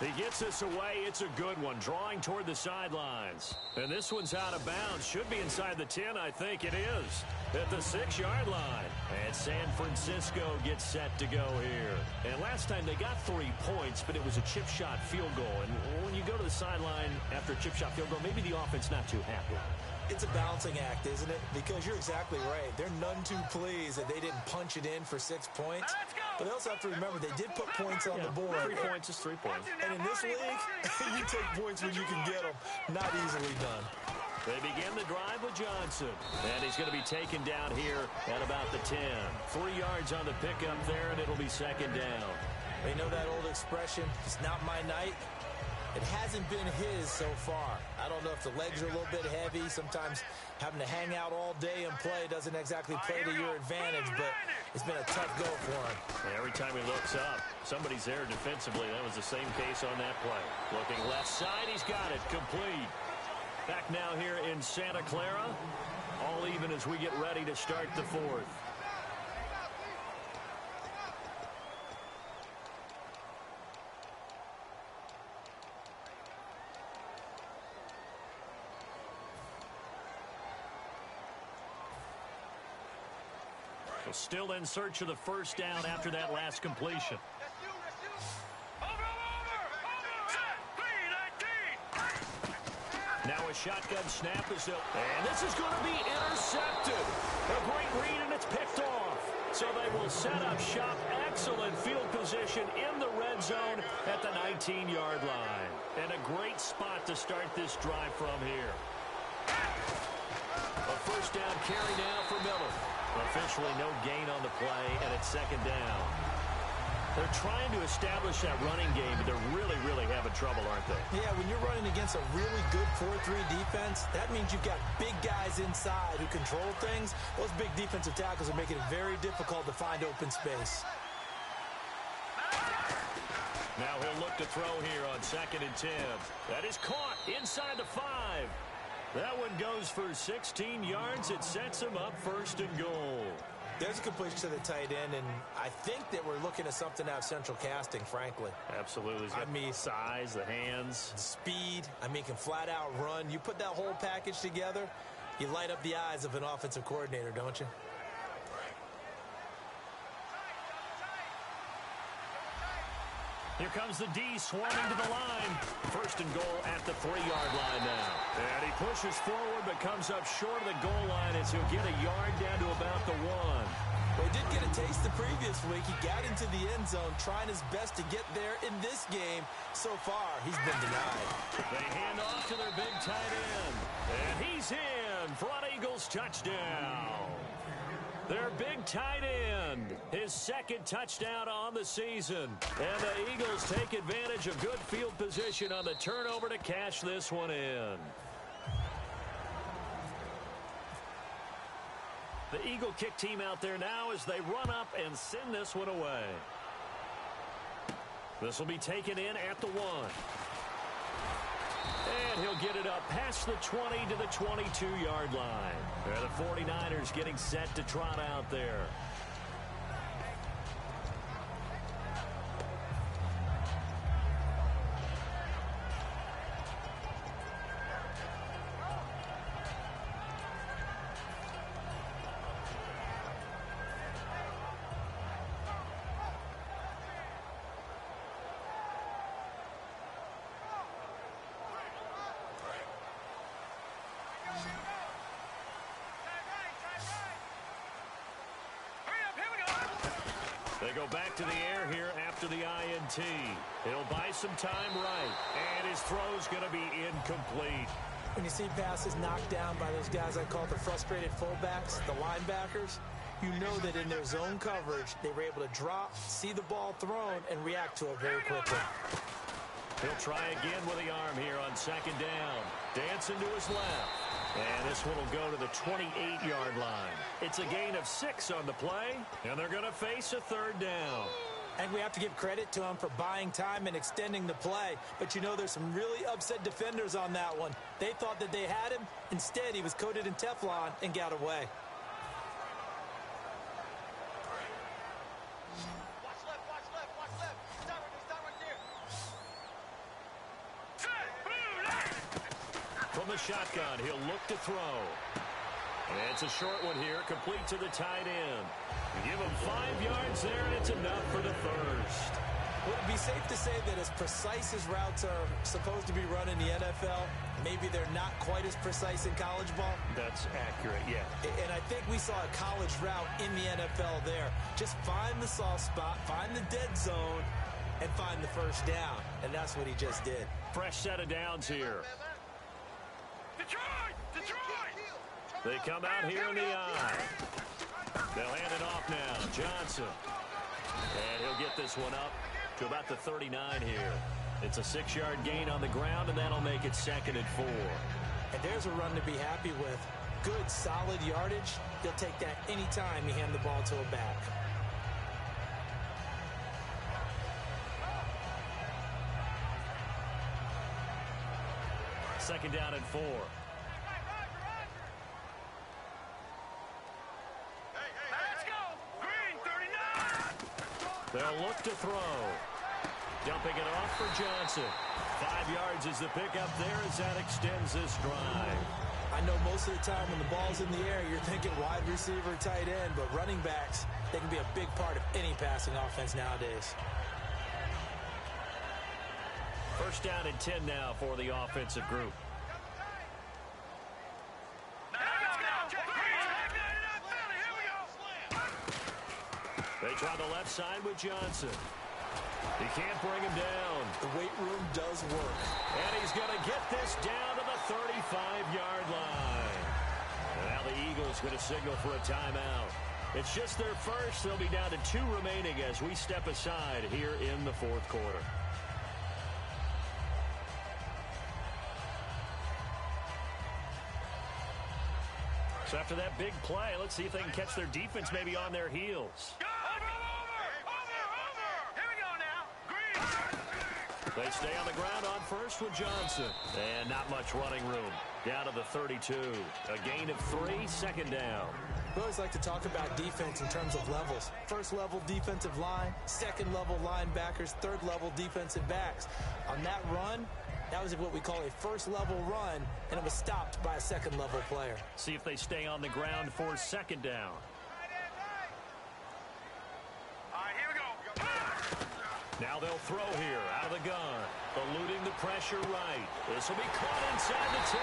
He gets this away. It's a good one. Drawing toward the sidelines. And this one's out of bounds. Should be inside the 10, I think it is. At the 6-yard line. And San Francisco gets set to go here. And last time they got 3 points, but it was a chip shot field goal. And when you go to the sideline after a chip shot field goal, maybe the offense not too happy. It's a balancing act, isn't it? Because you're exactly right. They're none too pleased that they didn't punch it in for 6 points. But they also have to remember they did put points on the board. 3 points is 3 points. And in this league, you take points when you can get them. Not easily done. They begin the drive with Johnson. And he's going to be taken down here at about the 10. 3 yards on the pickup there, and it'll be second down. They know that old expression, it's not my night. It hasn't been his so far. I don't know if the legs are a little bit heavy. Sometimes having to hang out all day and play doesn't exactly play to your advantage, but it's been a tough go for him. Yeah, every time he looks up, somebody's there defensively. That was the same case on that play. Looking left side, he's got it. Complete. Back now here in Santa Clara. All even as we get ready to start the fourth. Still in search of the first down after that last completion. Now a shotgun snap is up. And this is going to be intercepted. A great read, and it's picked off. So they will set up shop. Excellent field position in the red zone at the 19-yard line. And a great spot to start this drive from here. A first down carry now for Miller. Officially no gain on the play, and it's second down. They're trying to establish that running game, but they're really having trouble, aren't they? Yeah, when you're running against a really good 4-3 defense, that means you've got big guys inside who control things. Those big defensive tackles are making it very difficult to find open space. Now he'll look to throw here on 2nd and 10. That is caught inside the 5. That one goes for 16 yards. It sets him up first and goal. There's a completion to the tight end, and I think that we're looking at something out of central casting, frankly. Absolutely. He's got the size, the hands. Speed. I mean, can flat out run. You put that whole package together, you light up the eyes of an offensive coordinator, don't you? Here comes the D swarming to the line. First and goal at the 3-yard line now. And he pushes forward but comes up short of the goal line as he'll get a yard down to about the 1. Well, he did get a taste the previous week. He got into the end zone trying his best to get there in this game. So far, he's been denied. They hand off to their big tight end. And he's in for an Eagles touchdown. Their big tight end, his second touchdown on the season. And the Eagles take advantage of good field position on the turnover to cash this one in. The Eagle kick team out there now as they run up and send this one away. This will be taken in at the 1. And he'll get it up past the 20 to the 22-yard line. And the 49ers getting set to trot out there. They go back to the air here after the INT. He'll buy some time right, and his throw's going to be incomplete. When you see passes knocked down by those guys I call the frustrated fullbacks, the linebackers, you know that in their zone coverage, they were able to drop, see the ball thrown, and react to it very quickly. He'll try again with the arm here on second down. Dancing to his left. And this one will go to the 28-yard line. It's a gain of 6 on the play, and they're going to face a third down. And we have to give credit to him for buying time and extending the play. But you know there's some really upset defenders on that one. They thought that they had him. Instead, he was coated in Teflon and got away. From the shotgun, he'll look to throw. And it's a short one here, complete to the tight end. You give him 5 yards there, and it's enough for the first. Would it be safe to say that as precise as routes are supposed to be run in the NFL, maybe they're not quite as precise in college ball? That's accurate, yeah. And I think we saw a college route in the NFL there. Just find the soft spot, find the dead zone, and find the first down. And that's what he just did. Fresh set of downs here. Detroit! They come out here in the eye. They'll hand it off now. Johnson. And he'll get this one up to about the 39 here. It's a 6-yard gain on the ground, and that'll make it 2nd and 4. And there's a run to be happy with. Good, solid yardage. He'll take that anytime you hand the ball to a back. Second down and 4. Let's go! Green, 39! They'll look to throw. Dumping it off for Johnson. 5 yards is the pickup there as that extends this drive. I know most of the time when the ball's in the air, you're thinking wide receiver, tight end, but running backs, they can be a big part of any passing offense nowadays. First down and 10 now for the offensive group. They try the left side with Johnson. He can't bring him down. The weight room does work. And he's going to get this down to the 35-yard line. And now the Eagles going to signal for a timeout. It's just their first. They'll be down to 2 remaining as we step aside here in the 4th quarter. So after that big play, let's see if they can catch their defense maybe on their heels. Over! Here we go now. Green! They stay on the ground on first with Johnson. And not much running room. Down to the 32. A gain of 3, 2nd down. We always like to talk about defense in terms of levels. First level defensive line, second level linebackers, third level defensive backs. On that run, that was what we call a first level run, and it was stopped by a second level player. See if they stay on the ground for 2nd down. All right, here we go. Now they'll throw here out of the gun. Eluding the pressure right. This will be caught inside the 10.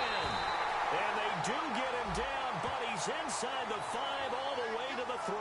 And they do get him down, but he's inside the 5 all the way to the 3.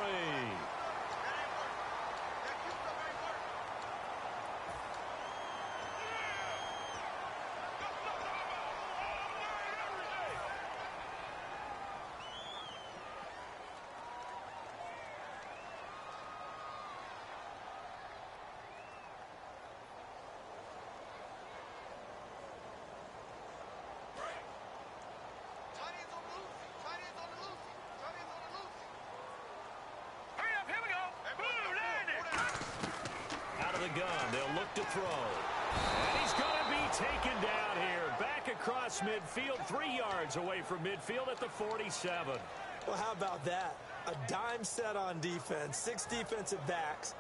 Gun. They'll look to throw. And he's going to be taken down here. Back across midfield, 3 yards away from midfield at the 47. Well, how about that? A dime set on defense, 6 defensive backs.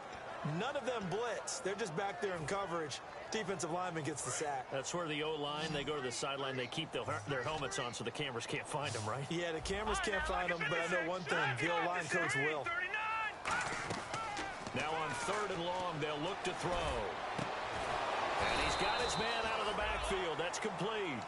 None of them blitz. They're just back there in coverage. Defensive lineman gets the sack. That's where the O-line, they go to the sideline, they keep their helmets on so the cameras can't find them, right? Yeah, the cameras can't find them, but I know one thing. The O-line coach will. Now on 3rd and long, they'll look to throw. And he's got his man out of the backfield. That's complete.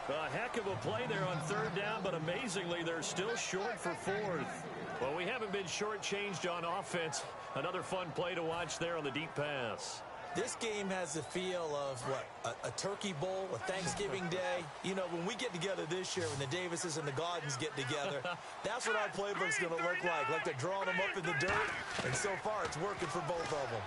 A heck of a play there on third down, but amazingly, they're still short for fourth. Well, we haven't been shortchanged on offense. Another fun play to watch there on the deep pass. This game has the feel of, a turkey bowl, a Thanksgiving day. You know, when we get together this year, when the Davises and the Gaudens get together, that's what our playbook's going to look like they're drawing them up in the dirt, and so far it's working for both of them.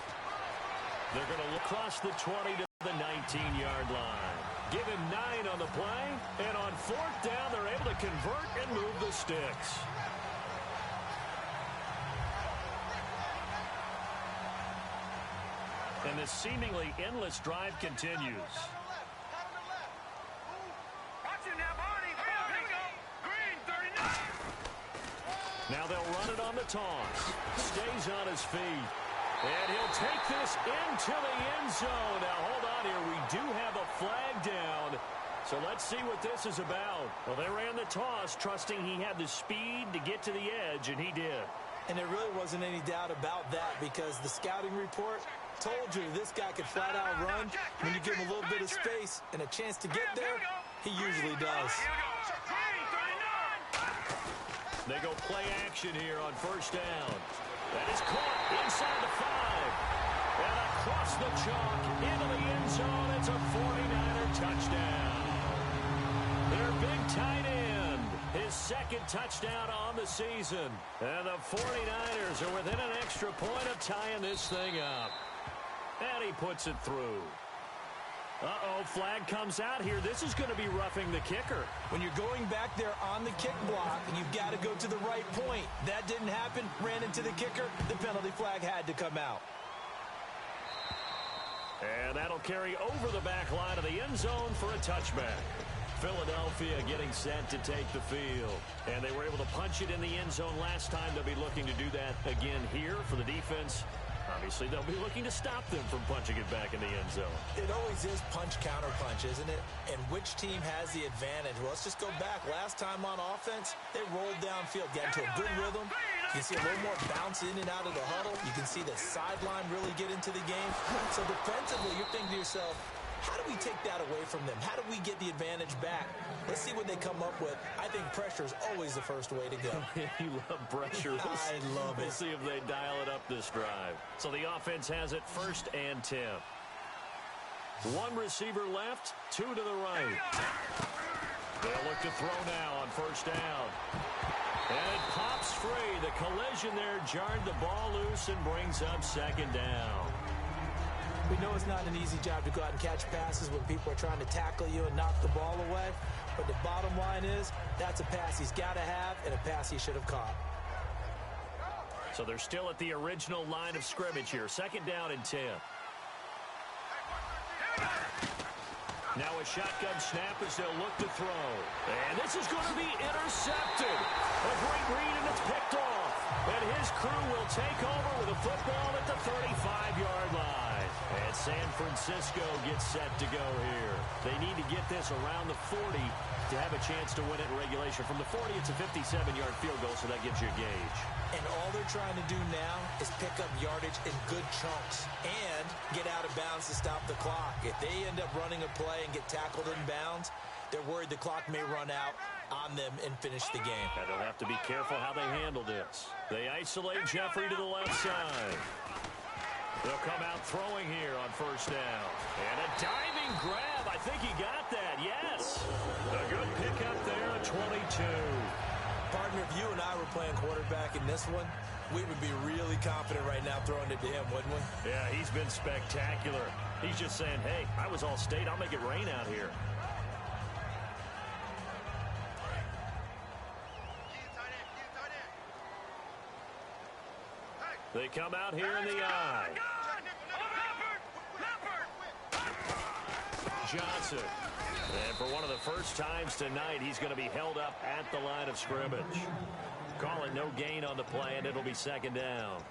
They're going to look across the 20 to the 19-yard line. Give him 9 on the play, and on fourth down, they're able to convert and move the sticks. And this seemingly endless drive continues. Now they'll run it on the toss. Stays on his feet. And he'll take this into the end zone. Now, hold on here. We do have a flag down. So let's see what this is about. Well, they ran the toss, trusting he had the speed to get to the edge, and he did. And there really wasn't any doubt about that because the scouting report told you this guy could flat out run. When you give him a little bit of space and a chance to get there, he usually does. They go play action here on first down. That is caught inside the 5. And across the chalk into the end zone. It's a 49er touchdown. Their big tight end. His second touchdown on the season. And the 49ers are within an extra point of tying this thing up. And he puts it through. Uh-oh, flag comes out here. This is going to be roughing the kicker. When you're going back there on the kick block, you've got to go to the right point. That didn't happen. Ran into the kicker. The penalty flag had to come out. And that'll carry over the back line of the end zone for a touchback. Philadelphia getting set to take the field. And they were able to punch it in the end zone last time. They'll be looking to do that again here for the defense. Obviously, they'll be looking to stop them from punching it back in the end zone. It always is punch-counter-punch, isn't it? And which team has the advantage? Well, let's just go back. Last time on offense, they rolled downfield, got into a good rhythm. You can see a little more bounce in and out of the huddle. You can see the sideline really get into the game. So defensively, you're thinking to yourself, how do we take that away from them? How do we get the advantage back? Let's see what they come up with. I think pressure is always the first way to go. You love pressure. I love it. We'll see if they dial it up this drive. So the offense has it 1st and 10. One receiver left, 2 to the right. They'll look to throw now on first down. And it pops free. The collision there jarred the ball loose and brings up 2nd down. We know it's not an easy job to go out and catch passes when people are trying to tackle you and knock the ball away. But the bottom line is, that's a pass he's got to have and a pass he should have caught. So they're still at the original line of scrimmage here. 2nd down and 10. Now a shotgun snap as they'll look to throw. And this is going to be intercepted. A great read, and it's picked off. And his crew will take over with a football at the 35-yard line. And San Francisco gets set to go here. They need to get this around the 40 to have a chance to win it in regulation. From the 40, it's a 57-yard field goal, so that gives you a gauge. And all they're trying to do now is pick up yardage in good chunks and get out of bounds to stop the clock. If they end up running a play and get tackled in bounds, they're worried the clock may run out on them and finish the game. And they'll have to be careful how they handle this. They isolate Jeffrey to the left side. They'll come out throwing here on first down. And a diving grab. I think he got that. Yes. A good pickup there at 22. Partner, if you and I were playing quarterback in this one, we would be really confident right now throwing it to him, wouldn't we? Yeah, he's been spectacular. He's just saying, hey, I was all state. I'll make it rain out here. They come out here in the eye. Johnson. And for one of the first times tonight, he's going to be held up at the line of scrimmage. Calling no gain on the play, and it'll be 2nd down.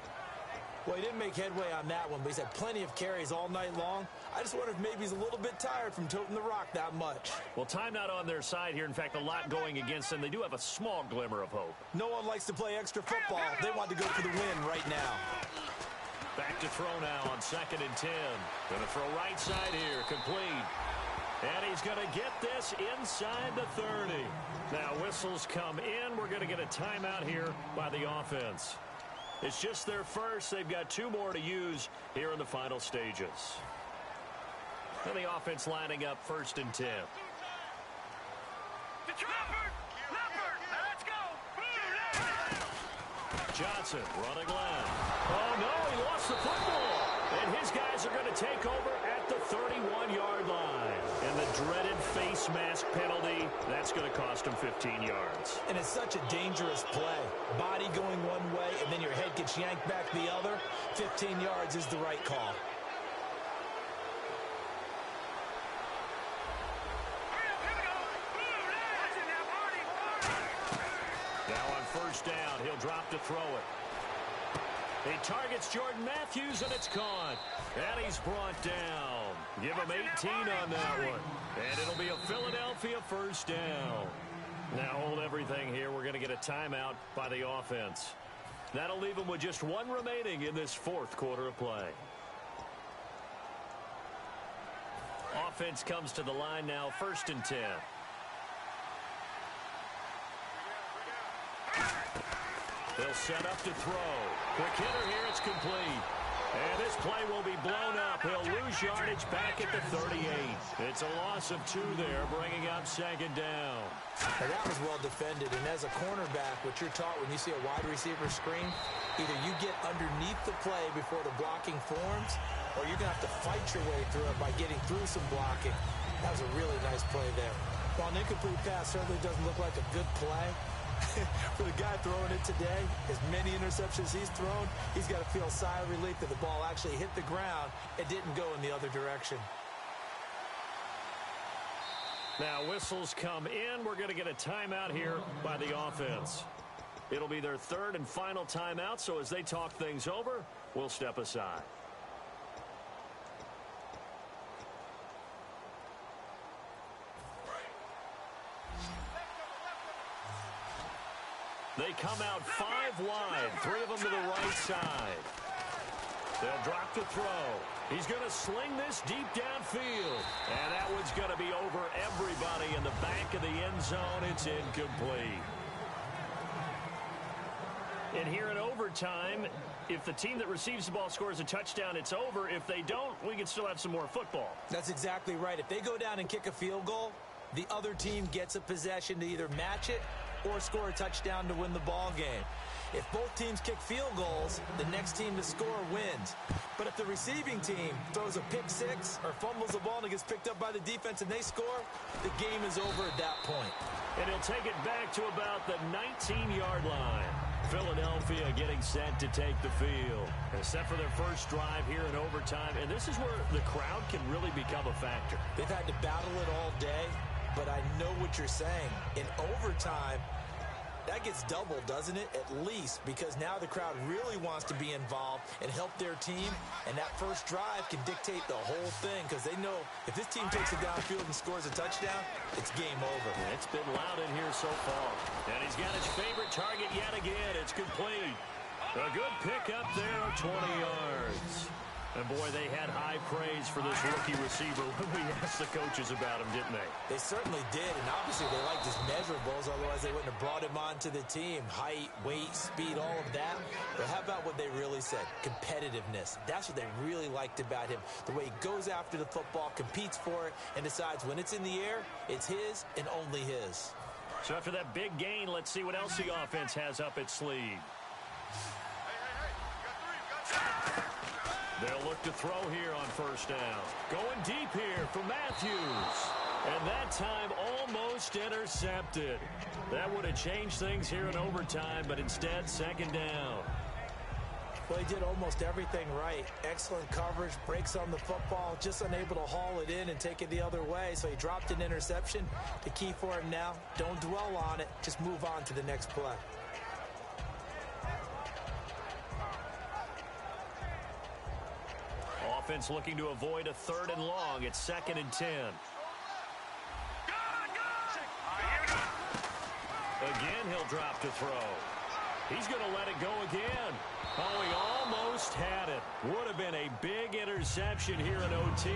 Well, he didn't make headway on that one, but he's had plenty of carries all night long. I just wonder if maybe he's a little bit tired from toting the rock that much. Well, time not on their side here. In fact, a lot going against them. They do have a small glimmer of hope. No one likes to play extra football. They want to go for the win right now. Back to throw now on 2nd and 10. Going to throw right side here. Complete. And he's going to get this inside the 30. Now whistles come in. We're going to get a timeout here by the offense. It's just their first. They've got 2 more to use here in the final stages. And the offense lining up 1st and 10. Let's go. Johnson running left. Oh, no, he lost the football. And his guys are going to take over at the 31-yard line. And the dreaded face mask penalty, that's going to cost him 15 yards. And it's such a dangerous play. Body going one way, and then your head gets yanked back the other. 15 yards is the right call. Now on 1st down, he'll drop to throw it. He targets Jordan Matthews, and it's caught. And he's brought down. Give him 18 on that one. And it'll be a Philadelphia 1st down. Now hold everything here. We're going to get a timeout by the offense. That'll leave them with just 1 remaining in this 4th quarter of play. Offense comes to the line now, 1st and 10. They'll set up to throw. Quick hitter here, it's complete. And this play will be blown up. He'll lose yardage back at the 38. It's a loss of 2 there, bringing up 2nd down. Now that was well defended, and as a cornerback, what you're taught when you see a wide receiver screen, either you get underneath the play before the blocking forms, or you're going to have to fight your way through it by getting through some blocking. That was a really nice play there. While an incomplete pass certainly doesn't look like a good play, for the guy throwing it today, as many interceptions he's thrown, he's got to feel a sigh of relief that the ball actually hit the ground and didn't go in the other direction. Now whistles come in. We're going to get a timeout here by the offense. It'll be their 3rd and final timeout, so as they talk things over, we'll step aside. They come out 5 wide, 3 of them to the right side. They'll drop to throw. He's going to sling this deep downfield. And that one's going to be over everybody in the back of the end zone. It's incomplete. And here in overtime, if the team that receives the ball scores a touchdown, it's over. If they don't, we can still have some more football. That's exactly right. If they go down and kick a field goal, the other team gets a possession to either match it or score a touchdown to win the ball game. If both teams kick field goals, the next team to score wins. But if the receiving team throws a pick six or fumbles the ball and it gets picked up by the defense and they score, the game is over at that point. And he'll take it back to about the 19-yard line. Philadelphia getting set to take the field. And set for their first drive here in overtime. And this is where the crowd can really become a factor. They've had to battle it all day, but I know what you're saying. In overtime, that gets doubled, doesn't it? At least, because now the crowd really wants to be involved and help their team, and that first drive can dictate the whole thing because they know if this team takes it downfield and scores a touchdown, it's game over. It's been loud in here so far. And he's got his favorite target yet again. It's complete. A good pickup there of 20 yards. And, boy, they had high praise for this rookie receiver when we asked the coaches about him, didn't they? They certainly did, and obviously they liked his measurables, otherwise they wouldn't have brought him onto the team. Height, weight, speed, all of that. But how about what they really said? Competitiveness. That's what they really liked about him. The way he goes after the football, competes for it, and decides when it's in the air, it's his and only his. So after that big gain, let's see what else the offense has up its sleeve. They'll look to throw here on first down. Going deep here for Matthews. And that time almost intercepted. That would have changed things here in overtime, but instead second down. Well, he did almost everything right. Excellent coverage, breaks on the football, just unable to haul it in and take it the other way. So he dropped an interception. The key for him now, don't dwell on it. Just move on to the next play. Offense looking to avoid a 3rd and long. It's 2nd and 10. Again, he'll drop to throw. He's going to let it go again. Oh, he almost had it. Would have been a big interception here in OT.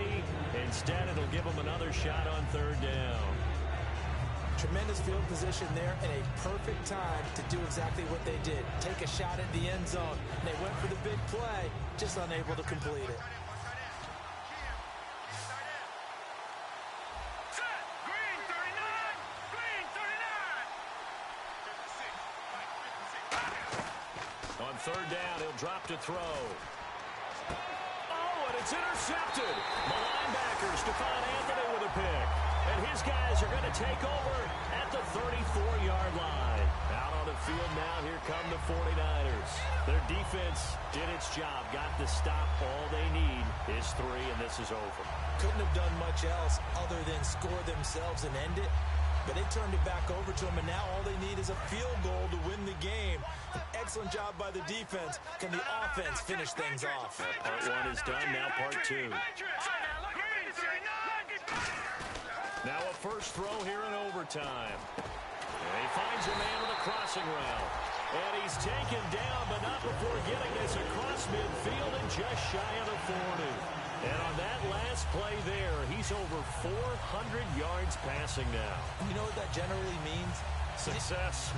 Instead, it'll give him another shot on third down. Tremendous field position there and a perfect time to do exactly what they did. Take a shot at the end zone. And they went for the big play, just unable to complete it. On third down, he'll drop to throw. Oh, and it's intercepted. The linebacker, Stephon Anthony, with a pick. And his guys are going to take over at the 34-yard line. Out on the field now, here come the 49ers. Their defense did its job, got the stop. All they need is 3, and this is over. Couldn't have done much else other than score themselves and end it. But they turned it back over to him, and now all they need is a field goal to win the game. An excellent job by the defense. Can the offense finish things off? Part 1 is done, now part 2. Now a first throw here in overtime. And he finds a man with a crossing route. And he's taken down, but not before getting this across midfield and just shy of the 40. And on that last play there, he's over 400 yards passing now. You know what that generally means? Success.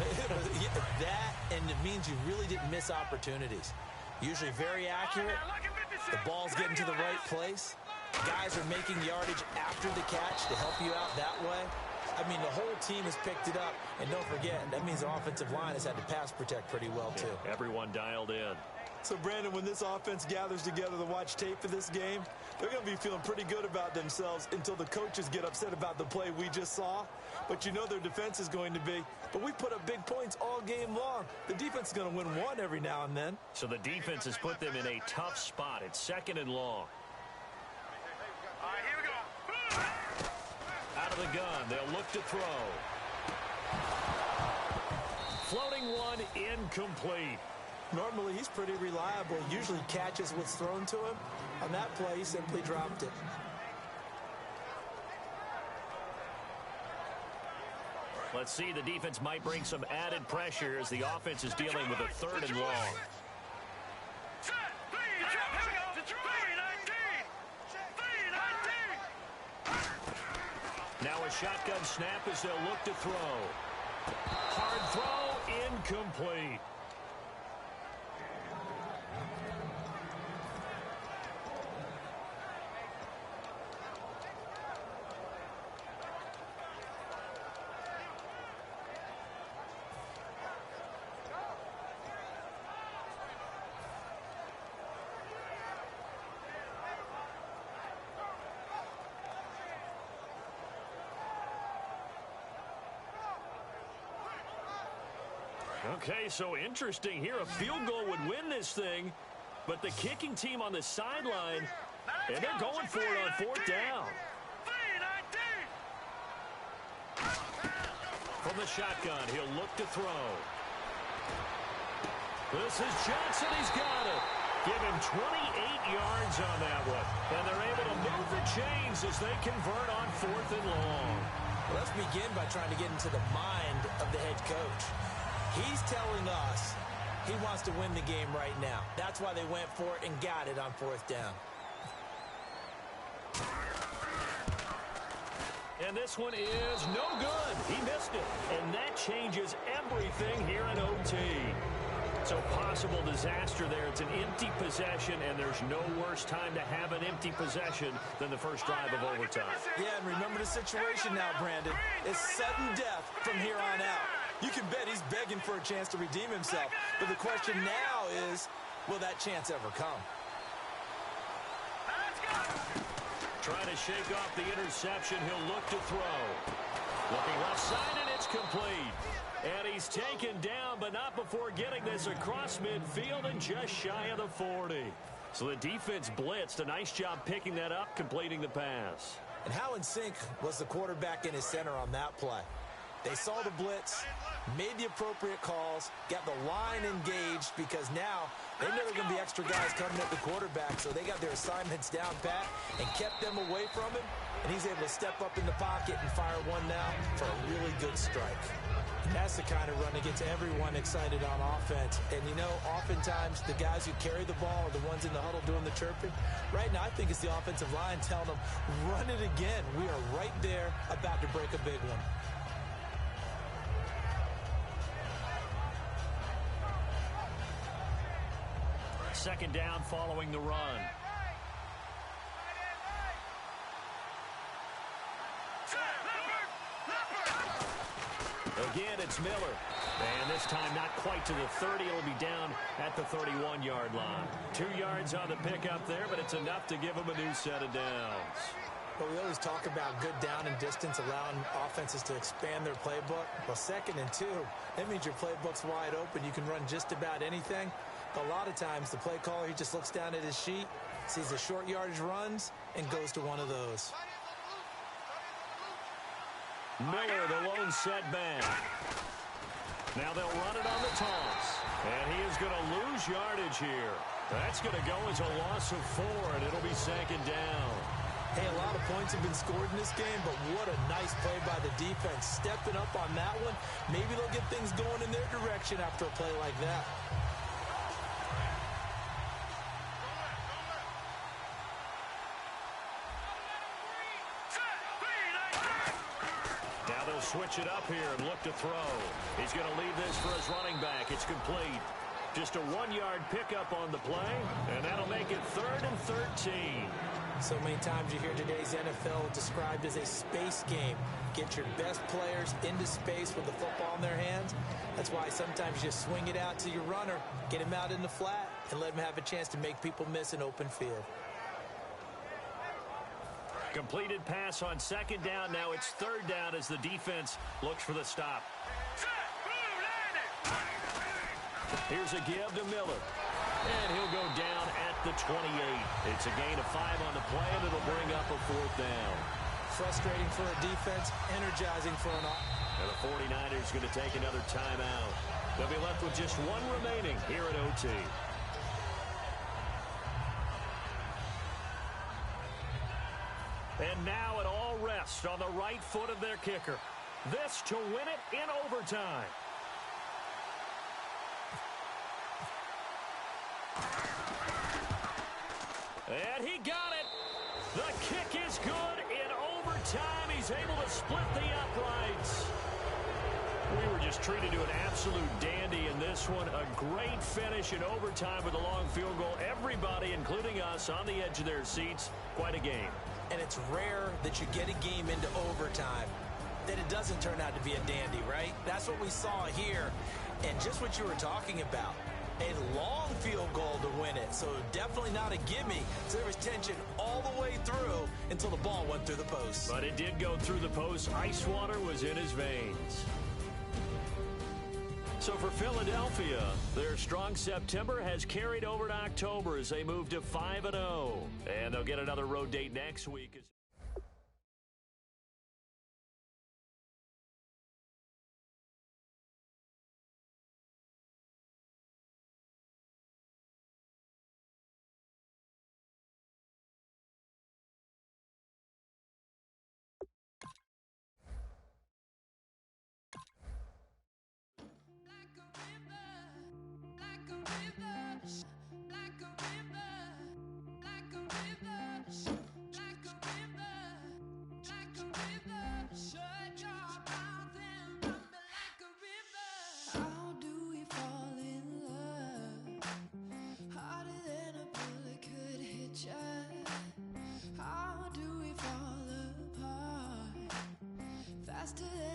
That, and it means you really didn't miss opportunities. Usually very accurate. The ball's getting to the right place. Guys are making yardage after the catch to help you out that way. I mean, the whole team has picked it up. And don't forget, that means the offensive line has had to pass protect pretty well, too. Everyone dialed in. So, Brandon, when this offense gathers together to watch tape for this game, they're going to be feeling pretty good about themselves until the coaches get upset about the play we just saw. But you know their defense is going to be. But we put up big points all game long. The defense is going to win one every now and then. So the defense has put them in a tough spot. It's 2nd and long. All right, here we go. Out of the gun, they'll look to throw. Floating one, incomplete. Normally, he's pretty reliable. Usually catches what's thrown to him. On that play, he simply dropped it. Let's see, the defense might bring some added pressure as the offense is dealing with a 3rd and long. Now a shotgun snap as they'll look to throw. Hard throw, incomplete. Okay, so interesting here. A field goal would win this thing, but the kicking team on the sideline, and they're going for it on 4th down. From the shotgun, he'll look to throw. This is Johnson. He's got it. Give him 28 yards on that one. And they're able to move the chains as they convert on 4th and long. Well, let's begin by trying to get into the mind of the head coach. He's telling us he wants to win the game right now. That's why they went for it and got it on 4th down. And this one is no good. He missed it. And that changes everything here in OT. So possible disaster there. It's an empty possession, and there's no worse time to have an empty possession than the first drive of overtime. Yeah, and remember the situation now, Brandon. It's sudden death from here on out. You can bet he's begging for a chance to redeem himself. But the question now is, will that chance ever come? Trying to shake off the interception. He'll look to throw. Looking left side, and it's complete. And he's taken down, but not before getting this across midfield and just shy of the 40. So the defense blitzed. A nice job picking that up, completing the pass. And how in sync was the quarterback and his center on that play? They saw the blitz, made the appropriate calls, got the line engaged because now they know there are going to be extra guys coming at the quarterback, so they got their assignments down pat and kept them away from him, and he's able to step up in the pocket and fire one now for a really good strike. That's the kind of run that gets everyone excited on offense. And, you know, oftentimes the guys who carry the ball are the ones in the huddle doing the chirping. Right now, I think it's the offensive line telling them, run it again. We are right there about to break a big one. Second down following the run. Again, it's Miller. And this time not quite to the 30. It'll be down at the 31-yard line. 2 yards on the pickup there, but it's enough to give him a new set of downs. Well, we always talk about good down and distance, allowing offenses to expand their playbook. Well, 2nd and 2, that means your playbook's wide open. You can run just about anything. But a lot of times, the play caller, he just looks down at his sheet, sees the short yardage runs, and goes to one of those. Miller, the lone setback. Now they'll run it on the toss. And he is going to lose yardage here. That's going to go as a loss of 4, and it'll be 2nd down. Hey, a lot of points have been scored in this game, but what a nice play by the defense. Stepping up on that one. Maybe they'll get things going in their direction after a play like that. Switch it up here and look to throw. He's going to leave this for his running back. It's complete. Just a 1-yard pickup on the play, and that'll make it 3rd and 13. So many times you hear today's NFL described as a space game. Get your best players into space with the football in their hands. That's why sometimes you just swing it out to your runner, get him out in the flat, and let him have a chance to make people miss an open field. Completed pass on 2nd down. Now it's 3rd down as the defense looks for the stop. Here's a give to Miller. And he'll go down at the 28. It's a gain of 5 on the play, and it'll bring up a 4th down. Frustrating for a defense, energizing for an offense. And the 49ers going to take another timeout. They'll be left with just 1 remaining here at OT. And now it all rests on the right foot of their kicker. This to win it in overtime. And he got it. The kick is good in overtime. He's able to split the uprights. We were just treated to an absolute dandy in this one. A great finish in overtime with a long field goal. Everybody, including us, on the edge of their seats. Quite a game. And it's rare that you get a game into overtime that it doesn't turn out to be a dandy, right? That's what we saw here. And just what you were talking about, a long field goal to win it. So definitely not a gimme. So there was tension all the way through until the ball went through the post. But it did go through the post. Ice water was in his veins. So for Philadelphia, their strong September has carried over to October as they move to 5-0. And they'll get another road date next week. Faster than